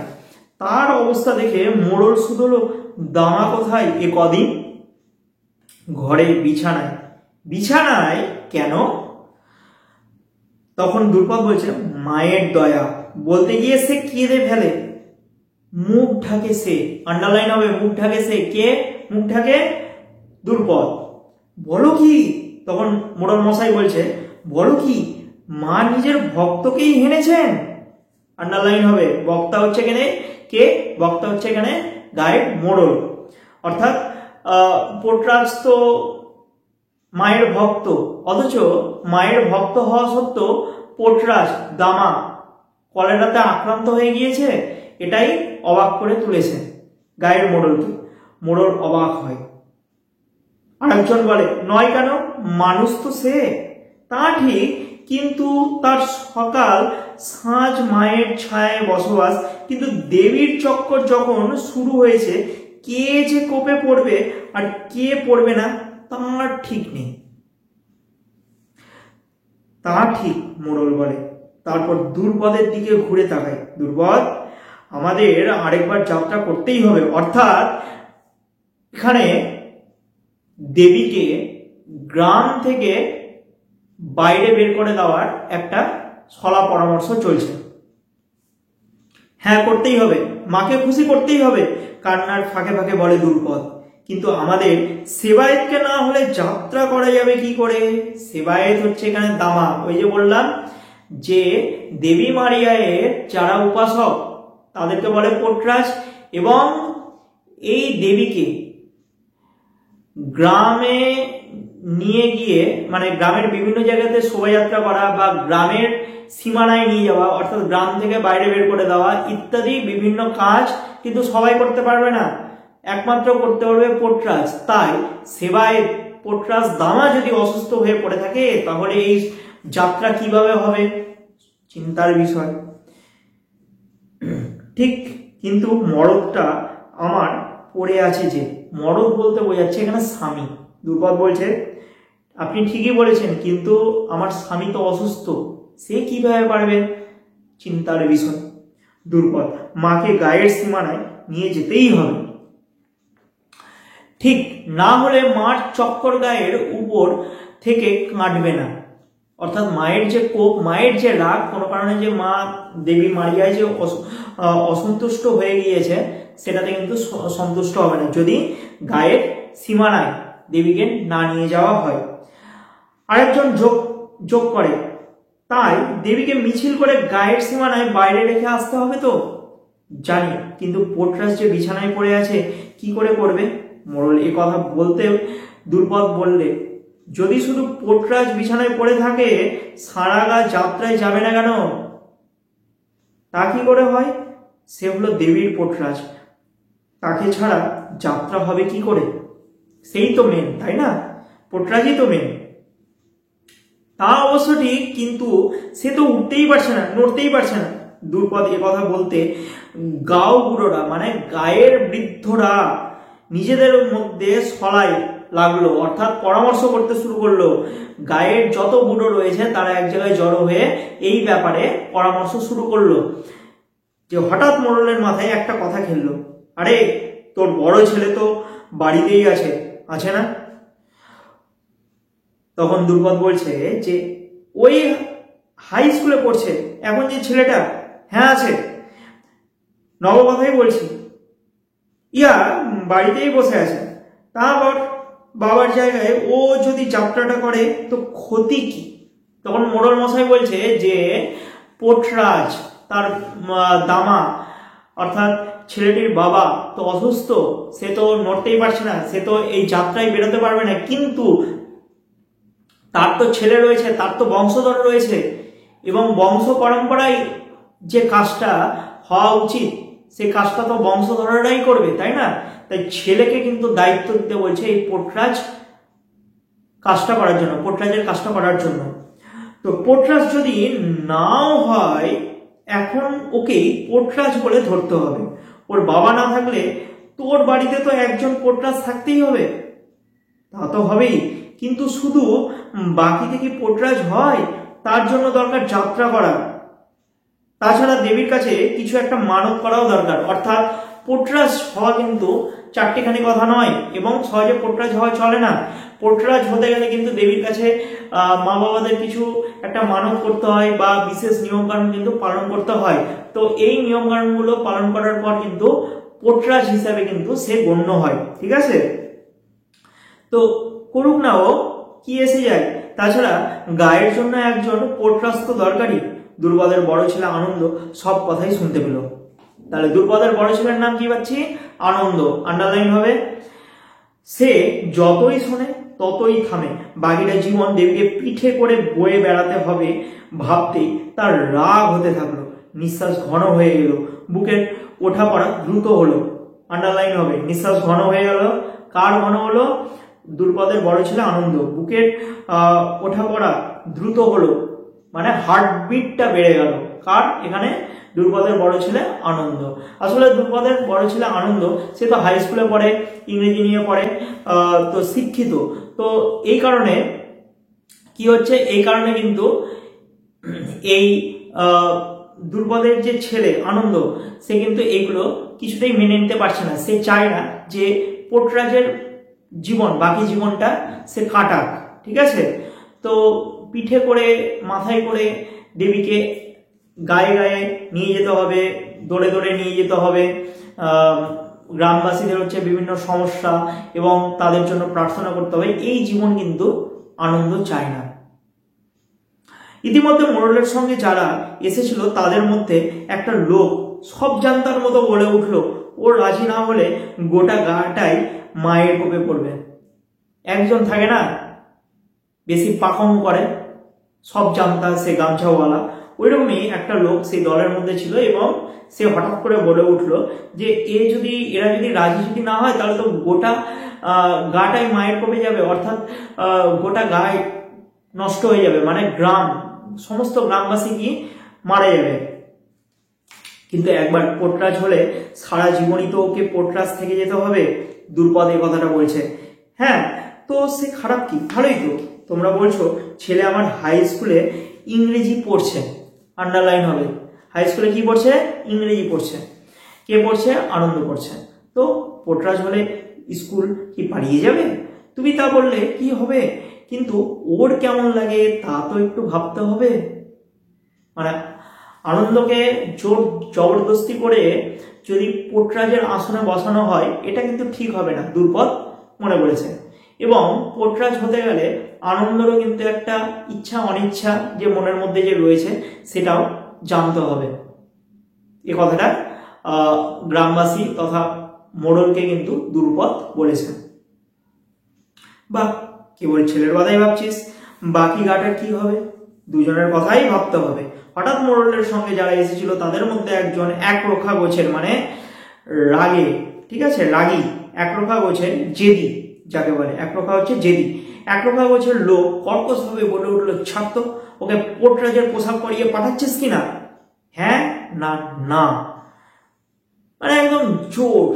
তার অবস্থা দেখে মোড়ল শুধল, দামা কোথায় এ কদিন? ঘরে, বিছানায়। বিছানায় কেন? তখন দ্রুপদ বলছে, মায়ের দয়া। বলতে গিয়ে সে কেঁদে ফেলে। মুখ ঢাকে সে, আন্ডারলাইন হবে, মুখ ঢাকে সে। কে মুখ ঢাকে? দ্রুপদ। বলো কি? তখন মোড়ল মশাই বলছে, বলো কি, মা নিজের ভক্তকেই হেনেছেন। আন্ডারলাইন হবে, বক্তা হচ্ছে এখানে কে? বক্তা হচ্ছে এখানে গায়ের মোড়ল। অর্থাৎ পোর্টরাজ তো মায়ের ভক্ত, অথচ মায়ের ভক্ত হওয়া সত্ত্বেও পোর্টরাজ দামা কলেরাতে আক্রান্ত হয়ে গিয়েছে, এটাই অবাক করে তুলেছে গায়ের মোড়লকে। মোড়ল অবাক হয়। আরেকজন বলে, নয় কেন, মানুষ তো সে। তা ঠিক, কিন্তু তার সকাল সাঁঝ মায়ের ছায়ায় বসবাস। কিন্তু দেবীর চক্কর যখন শুরু হয়েছে, কে যে কোপে পড়বে আর কে পড়বে না তার ঠিক নেই। তা ঠিক, মোড়ল বলে। তারপর দ্রুপদের দিকে ঘুরে তাকায়। দ্রুপদ, আমাদের আরেকবার যাত্রা করতেই হবে। অর্থাৎ এখানে দেবীকে গ্রাম থেকে বাইরে বের করে দেওয়ার একটা ছলা পরামর্শ চলছে। হ্যাঁ, করতেই হবে, মাকে খুশি করতেই হবে, কান্নার ফাঁকে ফাঁকে বলে দ্রুপদ। কিন্তু আমাদের সেবায়েতকে না হলে যাত্রা করা যাবে কি করে? সেবায়েত হচ্ছে এখানে দামা। ওই যে বললাম যে দেবী মারিয়ায়ের যারা উপাসক তাদেরকে বলে পোর্টরাজ, এবং এই দেবীকে গ্রামে নিয়ে গিয়ে, মানে গ্রামের বিভিন্ন জায়গাতে শোভাযাত্রা করা বা গ্রামের সীমানায় নিয়ে যাওয়া, অর্থাৎ গ্রাম থেকে বাইরে বের করে দেওয়া ইত্যাদি বিভিন্ন কাজ কিন্তু সবাই করতে পারবে না, একমাত্র করতে পারবে পোর্টরাজ। তাই সেবায়েত পোর্টরাজ দামা যদি অসুস্থ হয়ে পড়ে থাকে, তাহলে এই যাত্রা কিভাবে হবে? চিন্তার বিষয়। ঠিক, কিন্তু মরদটা আমার পড়ে আছে যে, মরদ বলতে বোঝাচ্ছে এখানে স্বামী। দ্রুপদ বলছে, আপনি ঠিকই বলেছেন, কিন্তু আমার স্বামী তো অসুস্থ, সে কিভাবে পারবে? চিন্তার বিষয়। দ্রুপদ, মাকে গায়ের সীমানায় নিয়ে যেতেই হবে। ঠিক না হলে মার চক্কর গায়ের উপর থেকে কাটবে না। অর্থাৎ মায়ের যে কোপ, মায়ের যে রাগ, কোনো কারণে যে মা দেবী মারিয়ায় যে অসন্তুষ্ট হয়ে গিয়েছে, সেটাতে কিন্তু সন্তুষ্ট হবে না যদি গায়ের সীমানায় দেবীকে না নিয়ে যাওয়া হয়। আরেকজন যোগ করে, তাই দেবীকে মিছিল করে গায়ের সীমানায় বাইরে রেখে আসতে হবে। তো জানি, কিন্তু পোর্টরাজ যে বিছানায় পড়ে আছে কি করে করবে? মোড়ল এ কথা বলতে দুর্পদ বললে, যদি শুধু পোর্টরাজ বিছানায় পড়ে থাকে, সারাগা যাত্রায় যাবে না কেন? তা কি করে হয়? সে হলো দেবীর পোর্টরাজ, তাকে ছাড়া যাত্রা হবে কি করে? সেই তো মেন, তাই না? পোর্টরাজই তো মেন। তা অবশ্য ঠিক, কিন্তু সে তো উঠতেই পারছে না, নড়তেই পারছে না। দুর্পদ এ কথা বলতে গাঁও বুড়োরা মানে গায়ের বৃদ্ধরা নিজেদের মধ্যে সলাই লাগলো, অর্থাৎ পরামর্শ করতে শুরু করলো। গায়ের যত বুড়ো রয়েছে তারা এক জায়গায় জড়ো হয়ে এই ব্যাপারে পরামর্শ শুরু করলো। যে হঠাৎ মোড়লের মাথায় একটা কথা খেললো, আরে তোর বড় ছেলে তো বাড়িতেই আছে না? তখন দুর্পদ বলছে যে ওই হাই স্কুলে পড়ছে এখন যে ছেলেটা, হ্যাঁ আছে, নবকথাই বলছি, ইয়া বাড়িতেই বসে আছে। তা আবার বাবার জায়গায় ও যদি যাত্রাটা করে তো ক্ষতি কি? তখন মোড়ল মশাই বলছে যে পোর্টরাজ তার দামা অর্থাৎ ছেলেটির বাবা তো অসুস্থ, সে তো নড়তেই পারছে না, সে তো এই যাত্রায় বেরোতে পারবে না, কিন্তু তার তো ছেলে রয়েছে, তার তো বংশধর রয়েছে, এবং বংশ পরম্পরায় যে কাজটা হওয়া উচিত সেই কাজটা তো বংশধররাই করবে, তাই না? তাই ছেলেকে কিন্তু দায়িত্ব দিতে বলছে এই পোর্টরাজ কাজটা করার জন্য, পোর্টরাজের কাজটা করার জন্য। তো পোর্টরাজ যদি নাও হয়, এখন ওকেই পোর্টরাজ বলে ধরতে হবে। ওর বাবা না থাকলে তোর বাড়িতে তো একজন পোর্টরাজ থাকতেই হবে। তা তো হবেই, কিন্তু শুধু বাকিতে কি পোর্টরাজ হয়? তার জন্য দরকার যাত্রা করা। তাছাড়া দেবীর কাছে কিছু একটা মানত করাও দরকার, অর্থাৎ পোর্টরাজ হওয়া কিন্তু চারটিখানি কথা নয়, এবং সহজে পোর্টরাজ হওয়া চলে না। পোর্টরাজ হতে গেলে কিন্তু দেবীর কাছে মা বাবাদের কিছু একটা মানত করতে হয় বা বিশেষ নিয়মকানুন কিন্তু পালন করতে হয়। তো এই নিয়মকানুনগুলো পালন করার পর কিন্তু পোর্টরাজ হিসাবে কিন্তু সে গণ্য হয়, ঠিক আছে? তো করুক না ও, কি এসে যায়? তাছাড়া গায়ের জন্য একজন পোর্টরাজ তো দরকারই। দুর্পদের বড় ছেলে আনন্দ সব কথাই শুনতে পেল। তাহলে দুর্পদের বড় ছেলের নাম কি পাচ্ছি? আনন্দ, আন্ডারলাইন হবে। সে যতই শোনে ততই থামে। বাকিটা জীবন দেবীকে পিঠে করে বয়ে বেড়াতে হবে ভাবতেই তার রাগ হতে থাকলো। নিঃশ্বাস ঘন হয়ে গেল, বুকের ওঠা পড়া দ্রুত হলো, আন্ডারলাইন হবে। নিঃশ্বাস ঘন হয়ে গেল, কার ঘন হলো? দুর্পদের বড় ছেলে আনন্দ। বুকের ওঠা পড়া দ্রুত হলো, মানে হার্টবিটটা বেড়ে গেল। কার? এখানে দুর্পদের বড় ছেলে আনন্দ। আসলে দুর্পদের বড় ছেলে আনন্দ সে তো হাই স্কুলে পড়ে, ইংরেজি নিয়ে পড়ে, তো শিক্ষিত। তো এই কারণে কি হচ্ছে, এই কারণে কিন্তু এই দুর্পদের যে ছেলে আনন্দ সে কিন্তু এইগুলো কিছুতেই মেনে নিতে পারছে না। সে চায় না যে পোর্টরাজের জীবন, বাকি জীবনটা সে কাটাক, ঠিক আছে? তো পিঠে করে মাথায় করে দেবীকে গায়ে গায়ে নিয়ে যেতে হবে, দৌড়ে দৌড়ে নিয়ে যেতে হবে। গ্রামবাসীদের হচ্ছে বিভিন্ন সমস্যা এবং তাদের জন্য প্রার্থনা করতে হবে। এই জীবন কিন্তু আনন্দ চায় না। ইতিমধ্যে মোড়লের সঙ্গে যারা এসেছিল তাদের মধ্যে একটা লোক সব জানতার মতো বলে উঠল, ও রাজি না হলে গোটা গাটাই মায়ের কোপে পড়বে। একজন থাকে না বেশি পাকং করে, সব জানতা, সে গামছাওয়ালা, ওইরকমই একটা লোক সেই দলের মধ্যে ছিল, এবং সে হঠাৎ করে বলে উঠলো যে এরা যদি রাজি যদি না হয় তাহলে তো গোটা গাটাই মায়ের কোপে যাবে, অর্থাৎ গোটা গায়ে নষ্ট হয়ে যাবে, মানে সমস্ত গ্রামবাসী কি মারা যাবে। কিন্তু একবার পোর্টরাজ হলে সারা জীবনই তো ওকে পোর্টরাজ থেকে যেতে হবে। দুর্পদ এই কথাটা বলছে। হ্যাঁ, তো সে খারাপ কি? ভালোই তো। তোমরা বলছো ছেলে আমার হাই স্কুলে ইংরেজি পড়ছে, আন্ডারলাইন হবে। হাই স্কুলে কি পড়ছে? ইংরেজি পড়ছে। কে পড়ছে? আনন্দ পড়ছে। তো পোর্টরাজ হলে স্কুল কি পালিয়ে যাবে? তুমি তা বললে কি হবে, কিন্তু ওর কেমন লাগে তা তো একটু ভাবতে হবে। মানে আনন্দকে জবরদস্তি করে যদি পোর্টরাজের আসনে বসানো হয়, এটা কিন্তু ঠিক হবে না, দুর্পদ মনে করেছে। এবং পোর্টরাজ হতে গেলে আনন্দেরও কিন্তু একটা ইচ্ছা অনিচ্ছা যে মনের মধ্যে যে রয়েছে সেটাও জানতে হবে। এ কথাটা গ্রামবাসী তথা মোড়লকে কিন্তু দুর্পদ বলেছেন। বা কেবল ছেলের কথাই ভাবছিস, বাকি গাটার কি হবে? দুজনের কথাই ভাবতে হবে। হঠাৎ মোড়লের সঙ্গে যারা এসেছিল তাদের মধ্যে একজন একরোখা গোছের, মানে রাগে, ঠিক আছে, রাগী, একরোখা গোছের জেদি, যাকে বলে একরোখা হচ্ছে জেদি, একরোখা গোছের লোক কর্কশভাবে বলে উঠলো, ছাড় তো, ওকে পোর্টরাজের পোশাক পরিয়ে পাঠাচ্ছিস কিনা? হ্যাঁ না না, মানে একদম জোর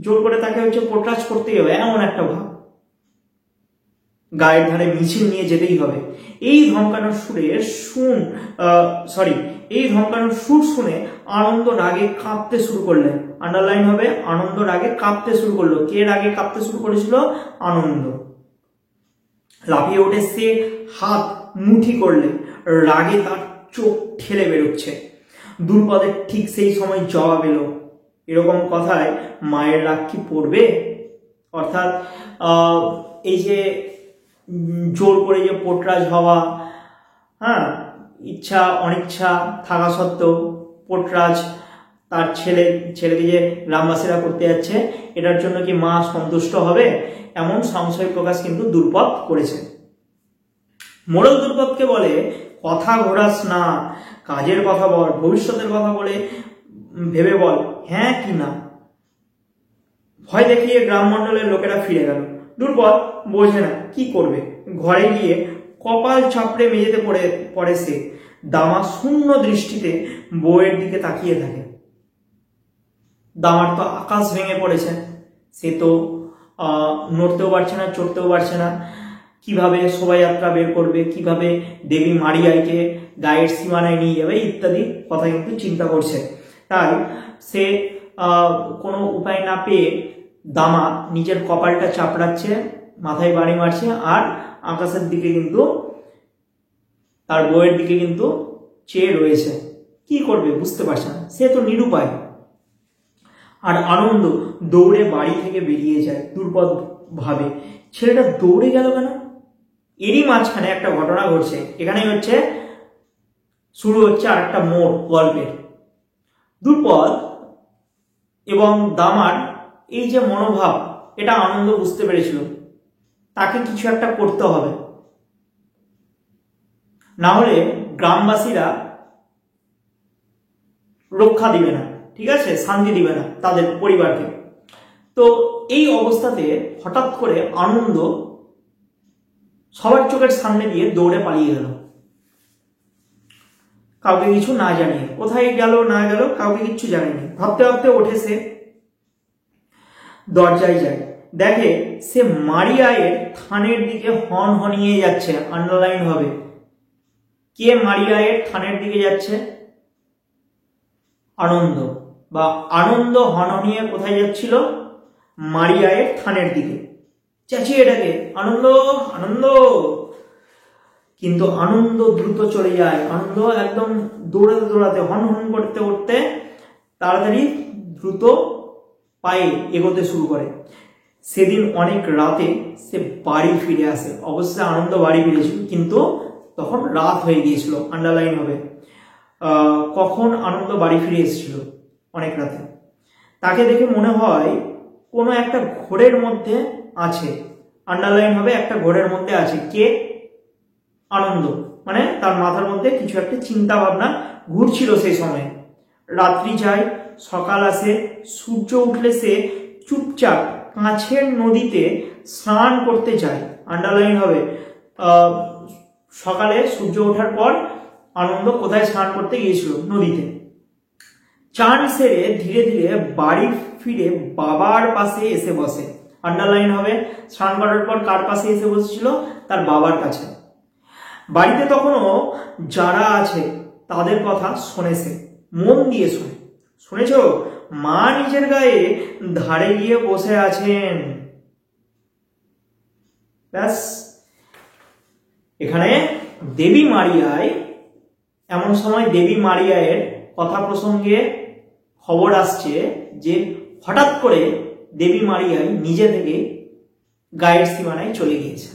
জোর করে তাকে হচ্ছে পোর্টরাজ করতেই হবে, এমন একটা ভাব। গায়ের ধারে মিছিল নিয়ে যেতেই হবে। এই ধমকানোর সুর শুনে আনন্দ রাগে কাঁপতে শুরু করলেন। আন্ডারলাইন হবে, আনন্দ রাগে কাঁপতে শুরু করলো। কে রাগে কাঁপতে শুরু করেছিল? আনন্দ। লাফিয়ে উঠে সে হাত মুঠি করলে, রাগে তার চোখ ঠেলে বেরোচ্ছে। দুর্পদের ঠিক সেই সময় জবাব এলো, এরকম কথায় মায়ের রাগ কি পড়বে? অর্থাৎ এই যে জোর করে যে পোর্টরাজ হওয়া, হ্যাঁ, ইচ্ছা অনিচ্ছা থাকা সত্ত্বেও পোর্টরাজ তার ছেলেকে যে গ্রামবাসীরা করতে যাচ্ছে, এটার জন্য কি মা সন্তুষ্ট হবে? এমন সংশয় প্রকাশ কিন্তু দুর্পদ করেছে। মোড়ল দুর্পদকে বলে, কথা ঘোরাস না, কাজের কথা বল, ভবিষ্যতের কথা বলে ভেবে বল, হ্যাঁ কি না। ভয় দেখিয়ে গ্রামমণ্ডলের লোকেরা ফিরে গেল। দুর্পদ বোঝে না কি করবে। ঘরে গিয়ে কপাল চাপড়ে মেঝেতে পড়ে সে। দামা শূন্য দৃষ্টিতে বউয়ের দিকে তাকিয়ে থাকে। দামার তো আকাশ ভেঙে পড়েছে, সে তো নড়তেও পারছে না, চড়তেও পারছে না। কিভাবে শোভাযাত্রা বের করবে, কিভাবে দেবী মারিয়াইকে গায়ের সীমানায় নিয়ে যাবে ইত্যাদি কথা কিন্তু চিন্তা করছে। তাই সে কোনো উপায় না পেয়ে দামা নিজের কপালটা চাপড়াচ্ছে, মাথায় বাড়ি মারছে, আর আকাশের দিকে কিন্তু তার বউয়ের দিকে কিন্তু চেয়ে রয়েছে। কি করবে বুঝতে পারছে না, সে তো নিরুপায়। আর আনন্দ দৌড়ে বাড়ি থেকে বেরিয়ে যায়। দুর্পদ ভাবে, ছেলেটা দৌড়ে গেল কেন? এরই মাঝখানে একটা ঘটনা ঘটছে। এখানেই হচ্ছে শুরু হচ্ছে আর একটা মোড় গল্পের। দুর্পদ এবং দামার এই যে মনোভাব, এটা আনন্দ বুঝতে পেরেছিল। তাকে কিছু একটা করতে হবে, না হলে গ্রামবাসীরা রক্ষা দিবে না, ঠিক আছে, শান্তি দিবে না তাদের পরিবারকে। তো এই অবস্থাতে হঠাৎ করে আনন্দ সবার চোখের সামনে দিয়ে দৌড়ে পালিয়ে গেল, কাউকে কিছু না জানিয়ে। কোথায় গেল না গেল কাউকে কিচ্ছু জানেনি। ভাবতে ভাবতে ওঠে সে, দরজায় যায়, দেখে সে মারিয়ায়ের থানের দিকে হন হনিয়ে যাচ্ছে। আন্ডারলাইন হবে, কে মারিয়ায়ের থানের দিকে যাচ্ছে? আনন্দ। বা আনন্দ হন হনিয়ে কোথায় যাচ্ছিল? মারিয়ায়ের থানের দিকে। চেঁচিয়ে ডাকে, আনন্দ আনন্দ। কিন্তু আনন্দ দ্রুত চলে যায়। আনন্দ একদম দৌড়াতে দৌড়াতে, হন হন করতে করতে তাড়াতাড়ি দ্রুত পায়ে এগোতে শুরু করে। সেদিন অনেক রাতে সে বাড়ি ফিরে আসে। অবশ্যই আনন্দ বাড়ি ফিরেছিল, কিন্তু তখন রাত হয়ে গিয়েছিল। আন্ডারলাইন হবে, কখন আনন্দ বাড়ি ফিরে এসেছিল? অনেক রাতে। তাকে দেখে মনে হয় কোনো একটা ঘোরের মধ্যে আছে। আন্ডারলাইন হবে, একটা ঘোরের মধ্যে আছে। কে? আনন্দ। মানে তার মাথার মধ্যে কিছু একটা চিন্তা ভাবনা ঘুরছিল সেই সময়। রাত্রি যায়, সকাল আসে, সূর্য উঠলে সে চুপচাপ কাছের নদীতে স্নান করতে যায়। আন্ডারলাইন হবে, সকালে সূর্য ওঠার পর আনন্দ কোথায় স্নান করতে গিয়েছিল? নদীতে। চান সেরে ধীরে ধীরে বাড়ি ফিরে বাবার পাশে এসে বসে। আন্ডারলাইন হবে, স্নান করার পর কার পাশে এসে বসেছিল? তার বাবার কাছে। বাড়িতে তখনও যারা আছে তাদের কথা শোনেছে, মন দিয়ে শোনে। শুনেছ, মা নিজের গায়ে ধারে গিয়ে বসে আছেন। ব্যাস, এখানে দেবী মারিয়ায়, এমন সময় দেবী মারিয়ায়ের কথা প্রসঙ্গে খবর আসছে যে হঠাৎ করে দেবী মারিয়ায় নিজে থেকে গায়ের সীমানায় চলে গিয়েছে।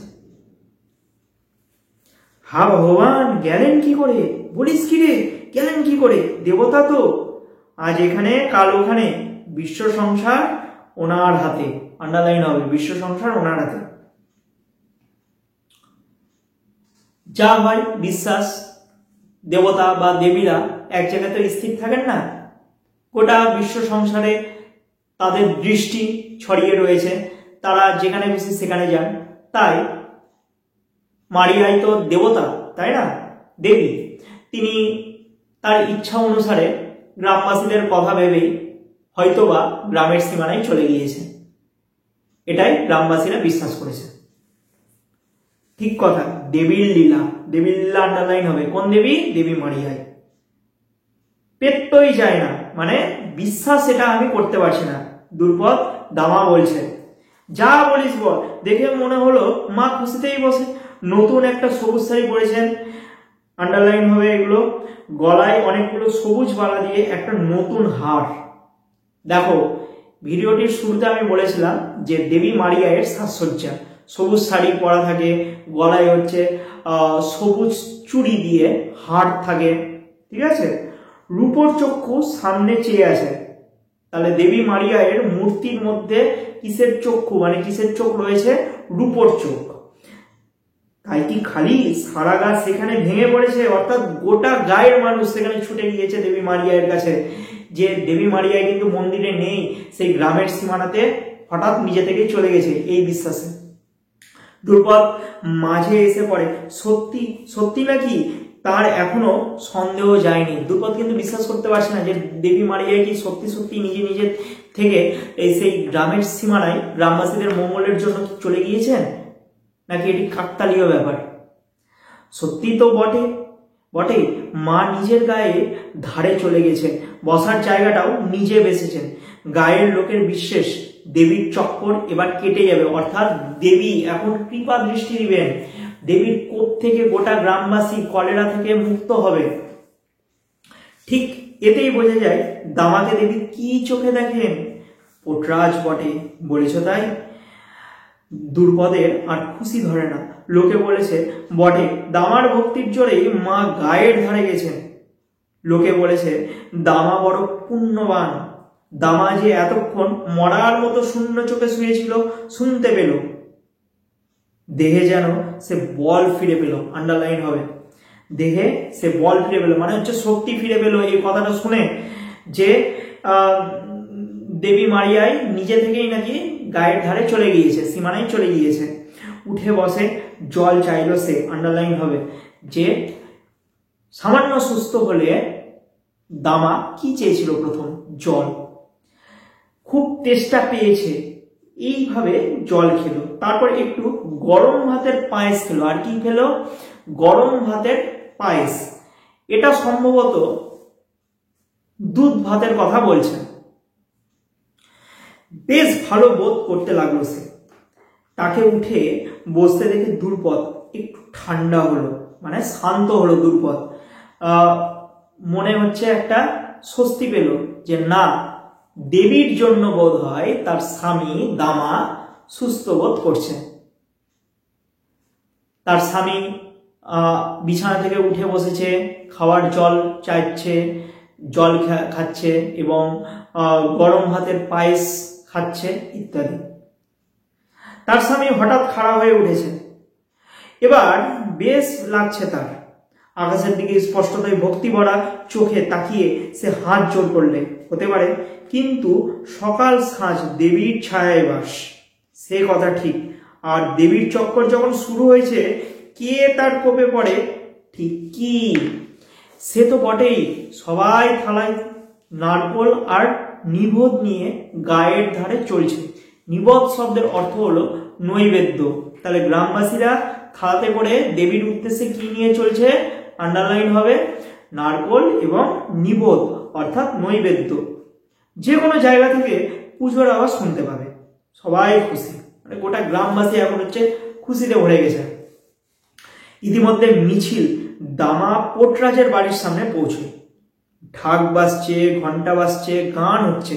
হা ভগবান, গেলেন কি করে? বলিস কি রে, গেলেন কি করে? দেবতা তো, আজ এখানে কাল ওখানে, বিশ্ব সংসার ওনার হাতে। আন্ডারলাইন হবে, বিশ্ব সংসার ওনার হাতে। যা হয় বিশ্বাস, দেবতা বা দেবীরা এক জায়গাতে স্থির থাকেন না, গোটা বিশ্ব সংসারে তাদের দৃষ্টি ছড়িয়ে রয়েছে, তারা যেখানে খুশি সেখানে যান। তাই মারিয়াই তো দেবতা, তাই না, দেবী। তিনি তার ইচ্ছা অনুসারে গ্রামবাসীদের কথা ভেবেই হয়তোবা গ্রামের সীমানায় চলে গিয়েছে, এটাই গ্রামবাসীরা বিশ্বাস করেছে। ঠিক কথা, দেবীর লীলা, দেবীর লীলা আন্ডারলাইন হবে। কোন দেবী? দেবী মারিয়াই। পেট্টই যায় না, মানে বিশ্বাস এটা আমি করতে পারছি না। দুর্পদ দামা বলছে, যা বলিস বল। দেখে মনে হলো মা খুশিতেই বসে। নতুন একটা সবুজ শাড়ি পরেছেন, আন্ডারলাইন হবে এগুলো। গলায় অনেকগুলো সবুজ বালা দিয়ে একটা নতুন হার। দেখো, ভিডিওটির শুরুতে আমি বলেছিলাম যে দেবী মারিয়ায়ের সাজসজ্জা, সবুজ শাড়ি পরা থাকে, গলায় হচ্ছে সবুজ চুড়ি দিয়ে হার থাকে, ঠিক আছে। রূপোর চক্ষু সামনে চেয়ে আছে। তাহলে দেবী মারিয়ায়ের মূর্তির মধ্যে কিসের চক্ষু, মানে কিসের চোখ রয়েছে? রূপোর চোখ। তাই কি খালি সারা গাছ সেখানে ভেঙে পড়েছে, অর্থাৎ গোটা গায়ের মানুষ সেখানে ছুটে গিয়েছে দেবী মারিয়ায়ের কাছে। যে দেবী মারিয়ায় কিন্তু মন্দিরে নেই, সেই গ্রামের সীমানাতে হঠাৎ নিজে থেকে চলে গেছে, এই বিশ্বাসে। দুর্পদ মাঝে এসে পড়ে, সত্যি সত্যি নাকি? তার এখনো সন্দেহ যায়নি। দুর্পদ কিন্তু বিশ্বাস করতে পারছে না যে দেবী মারিয়া কি সত্যি সত্যি নিজে নিজে থেকে এই সেই গ্রামের সীমানায় গ্রামবাসীদের মঙ্গলের জন্য চলে গিয়েছেন, নাকি এটি কাকতালীয় ব্যাপার। সত্যি তো বটে বটে, মা নিজের গায়ে ধারে চলে গেছেন, বসার জায়গাটাও নিজে বেসেছেন। গায়ের লোকের বিশ্বাস দেবীর চক্কর এবার কেটে যাবে, অর্থাৎ দেবী এখন কৃপা দৃষ্টি দিবেন। দেবীর কোপ থেকে গোটা গ্রামবাসী কলেরা থেকে মুক্ত হবে। ঠিক এতেই বোঝা যায় দামাকে দেবী কি চোখে দেখেন। পোটরাজ বটে, বলেছ তাই। দুর্পদের আর খুশি ধরে না। লোকে বলেছে বটে, দামার ভক্তির জোরেই মা গায়ের ধারে গেছেন। লোকে বলেছে দামা বড় পুণ্যবান। দামা যে এতক্ষণ মরার মতো শূন্য চোখে শুয়েছিল, শুনতে পেল। দেহে যেন সে বল ফিরে পেল, আন্ডারলাইন হবে। দেহে সে বল ফিরে পেল, মানে হচ্ছে শক্তি ফিরে পেল। এই কথাটা শুনে যে দেবী মারিয়ায় নিজে থেকেই নাকি গায়ের ধারে চলে গিয়েছে, সীমানায় চলে গিয়েছে। উঠে বসে জল চাইল সে, আন্ডারলাইন হবে। যে সামান্য সুস্থ হলে দামা কি চেয়েছিল? প্রথম জল, খুব তেষ্টা পেয়েছে, এইভাবে জল খেলো। তারপর একটু গরম ভাতের পায়েস খেলো। আর কি খেলো? গরম ভাতের পায়েস। এটা সম্ভবত দুধ ভাতের কথা বলছে। বেশ ভালো বোধ করতে লাগলো সে। তাকে উঠে বসতে দেখে দুর্পদ একটু ঠান্ডা হলো, মানে শান্ত হলো দুর্পদ। মনে হচ্ছে একটা স্বস্তি পেল যে না, দেবীর জন্য বোধ হয় তার স্বামী দামা সুস্থ বোধ করছে। তার স্বামী বিছানা থেকে উঠে বসেছে, খাওয়ার জল চাইছে, জল খাচ্ছে এবং গরম ভাতের পায়েস খাচ্ছে ইত্যাদি। তার স্বামী হঠাৎ খাড়া হয়ে উঠেছে। এবার বেশ লাগছে তার। আকাশের দিকে স্পষ্টতই ভক্তি ভরা চোখে তাকিয়ে সে হাত জোর করলে। হতে পারে, কিন্তু সকাল সাঁঝ দেবীর ছায়ায় বাস, সে কথা ঠিক। আর দেবীর চক্কর যখন শুরু হয়েছে, কে তার কোপে পড়ে ঠিক কি? সে তো বটেই। সবাই থালায় নারকোল আর নিবোধ নিয়ে গায়ের ধারে চলছে। নিবোধ শব্দের অর্থ হলো নৈবেদ্য। তাহলে গ্রামবাসীরা থালাতে করে দেবীর উদ্দেশ্যে কি নিয়ে চলছে? আন্ডারলাইন হবে নারকোল এবং নিবোধ, অর্থাৎ নৈবেদ্য। যে কোনো জায়গা থেকে পুজোর আওয়াজ শুনতে পাবে। সবাই খুশি, মানে গোটা গ্রামবাসী এখন হচ্ছে খুশিতে ভরে গেছে। ইতিমধ্যে মিছিল দামা পোটরাজের বাড়ির সামনে পৌঁছে। ঢাক বাজছে, ঘন্টা বাজছে, গান হচ্ছে।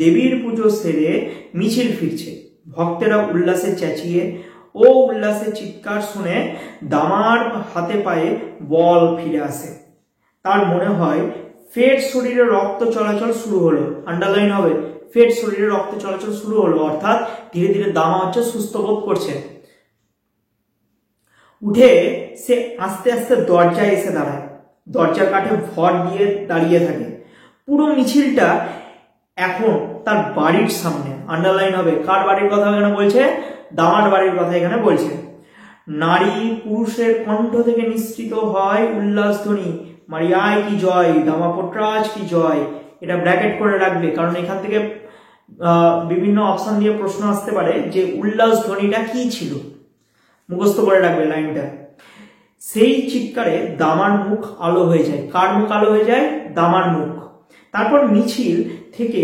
দেবীর পুজো সেরে মিছিল ফিরছে। ভক্তেরা উল্লাসে চেঁচিয়ে ও উল্লাসে চিৎকার শুনে দামার হাতে পায়ে বল ফিরে আসে। তার মনে হয় ফের শরীরে রক্ত চলাচল শুরু হলো। আন্ডারলাইন হবে, ফের শরীরে রক্ত চলাচল শুরু হলো, অর্থাৎ ধীরে ধীরে দামা সুস্থ বোধ করছে। উঠে সে আস্তে আস্তে দরজায় এসে দাঁড়ায়, দরজার কাঠে ভর দিয়ে দাঁড়িয়ে থাকে। পুরো মিছিলটা এখন তার বাড়ির সামনে। আন্ডারলাইন হবে, কার বাড়ির কথা এখানে বলছে? দামার বাড়ির কথা এখানে বলছে। নারী পুরুষের কণ্ঠ থেকে নিঃসৃত হয় উল্লাস ধ্বনি, মারিয়ায় কি জয়, দামা পোট্রাজ কি জয়। এটা ব্র্যাকেট করে রাখবে, কারণ এখান থেকে বিভিন্ন অপশন দিয়ে প্রশ্ন আসতে পারে যে উল্লাস ধ্বনিটা কি ছিল, মুখস্থ করে রাখবে লাইনটা। সেই চিৎকারে দামার মুখ আলো হয়ে যায়। কার মুখ আলো হয়ে যায়? দামার মুখ। তারপর মিছিল থেকে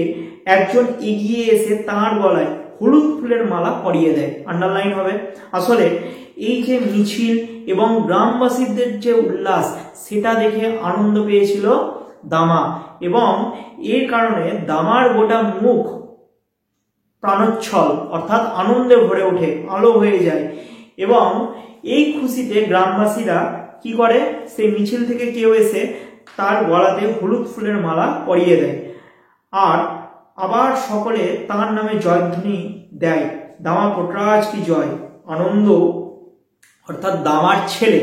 একজন এগিয়ে এসে তাঁর গলায় হলুদ ফুলের মালা পরিয়ে দেয়। আন্ডারলাইন হবে। আসলে এই যে মিছিল এবং গ্রামবাসীদের যে উল্লাস, সেটা দেখে আনন্দ পেয়েছিল দামা, এবং এর কারণে দামার গোটা মুখ প্রাণোচ্ছল অর্থাৎ আনন্দে ভরে ওঠে, আলো হয়ে যায়। এবং এই খুশিতে গ্রামবাসীরা কি করে, সেই মিছিল থেকে কেউ এসে তার গলাতে হলুদ ফুলের মালা পরিয়ে দেয়, আর আবার সকলে তার নামে জয়ধ্বনি দেয়, দামা পোট্রাজ কি জয়। আনন্দ অর্থাৎ দামার ছেলে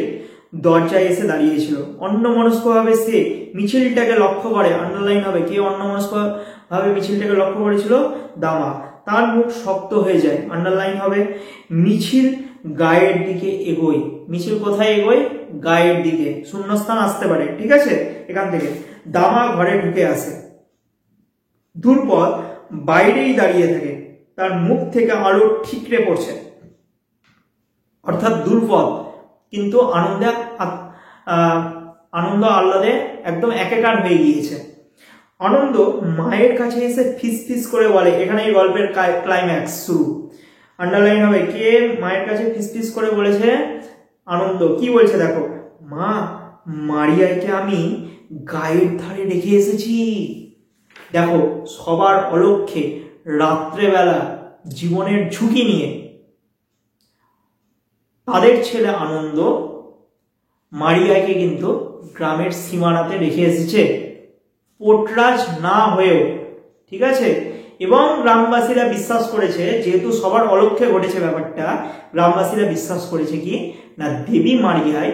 দরজায় এসে দাঁড়িয়েছিল। অন্যমনস্কভাবে সে মিছিলটাকে লক্ষ্য করে। আন্ডারলাইন হবে, কে অন্যমনস্কভাবে মিছিলটাকে লক্ষ্য করেছিল? দামা। তার মুখ শক্ত হয়ে যায়। আন্ডারলাইন হবে। মিছিল গায়ের দিকে এগোয়। মিছিল কোথায় এগোয়? গায়ের দিকে। শূন্যস্থান আসতে পারে, ঠিক আছে? এখান থেকে দামা ঘরে ঢুকে আসে। ধ্রুপদ বাইরেই দাঁড়িয়ে থাকে, তার মুখ থেকে আলো ঠিকরে পড়ছে, অর্থাৎ ধ্রুপদ কিন্তু আনন্দ আহ্লাদে একদম একাকার হয়ে গিয়েছে। আনন্দ মায়ের কাছে এসে ফিস ফিস করে বলে, এখানে এই গল্পের ক্লাইম্যাক্স শুরু। আন্ডারলাইন হবে, কে মায়ের কাছে ফিস ফিস করে বলেছে? আনন্দ। কি বলছে দেখো, মা, মারিয়াকে আমি গায়ের ধারে রেখে এসেছি। দেখো, সবার অলক্ষ্যে রাত্রেবেলা জীবনের ঝুঁকি নিয়ে তাদের ছেলে আনন্দ মারিয়াকে কিন্তু গ্রামের সীমানাতে রেখে এসেছে, পোটরাজ না হয়েও, ঠিক আছে? এবং গ্রামবাসীরা বিশ্বাস করেছে, যেহেতু সবার অলক্ষ্যে ঘটেছে ব্যাপারটা, গ্রামবাসীরা বিশ্বাস করেছে কি না, দেবী মারিয়ায়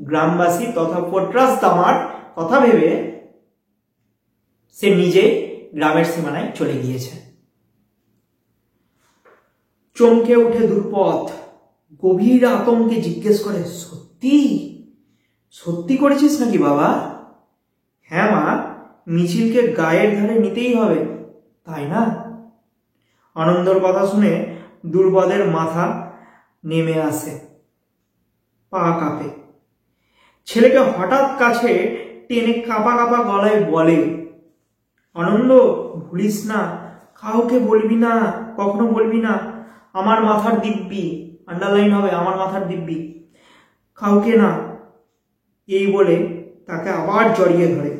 গ্রামবাসী তথা পোটরাজ দামার কথা ভেবে সে নিজে গ্রামের সীমানায় চলে গিয়েছে। চমকে উঠে ধ্রুপদ গভীর আতঙ্কে জিজ্ঞেস করে, সত্যি সত্যি করেছিস নাকি বাবা? হ্যাঁ মা, মিছিলকে গায়ের ধারে নিতেই হবে, তাই না? আনন্দর কথা শুনে ধ্রুপদের মাথা নেমে আসে, পা কাঁপে। ছেলেকে হঠাৎ কাছে টেনে কাঁপা কাঁপা গলায় বলে, আনন্দ, ভুলিস না, কাউকে বলবি না, কখনো বলবি না, আমার মাথার দিব্যি। আন্ডারলাইন হবে, আমার মাথার দিব্যি, কাউকে না। এই বলে তাকে আবার জড়িয়ে ধরে।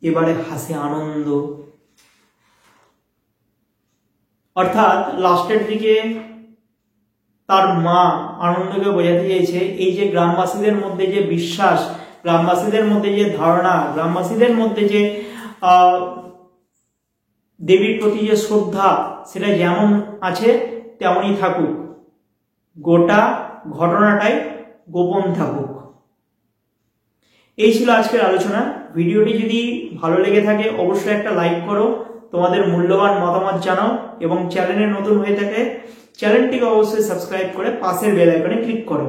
এবারে হাসে আনন্দ। অর্থাৎ লাস্টের দিকে তার মা আনন্দকে বোঝাতে চেয়েছে, এই যে গ্রামবাসীদের মধ্যে যে বিশ্বাস, গ্রামবাসীদের মধ্যে যে ধারণা, গ্রামবাসীদের মধ্যে যে দেবীর প্রতি যে শ্রদ্ধা, সেটা যেমন আছে তেমনই থাকুক, গোটা ঘটনাটাই গোপন থাকুক। এই ছিল আজকের আলোচনা। ভিডিওটি যদি ভালো লেগে থাকে অবশ্যই একটা লাইক করো, তোমাদের মূল্যবান মতামত জানাও, এবং চ্যানেলে নতুন হয়ে থাকে চ্যানেলটিকে অবশ্যই সাবস্ক্রাইব করে পাশের বেল আইকনে ক্লিক করো।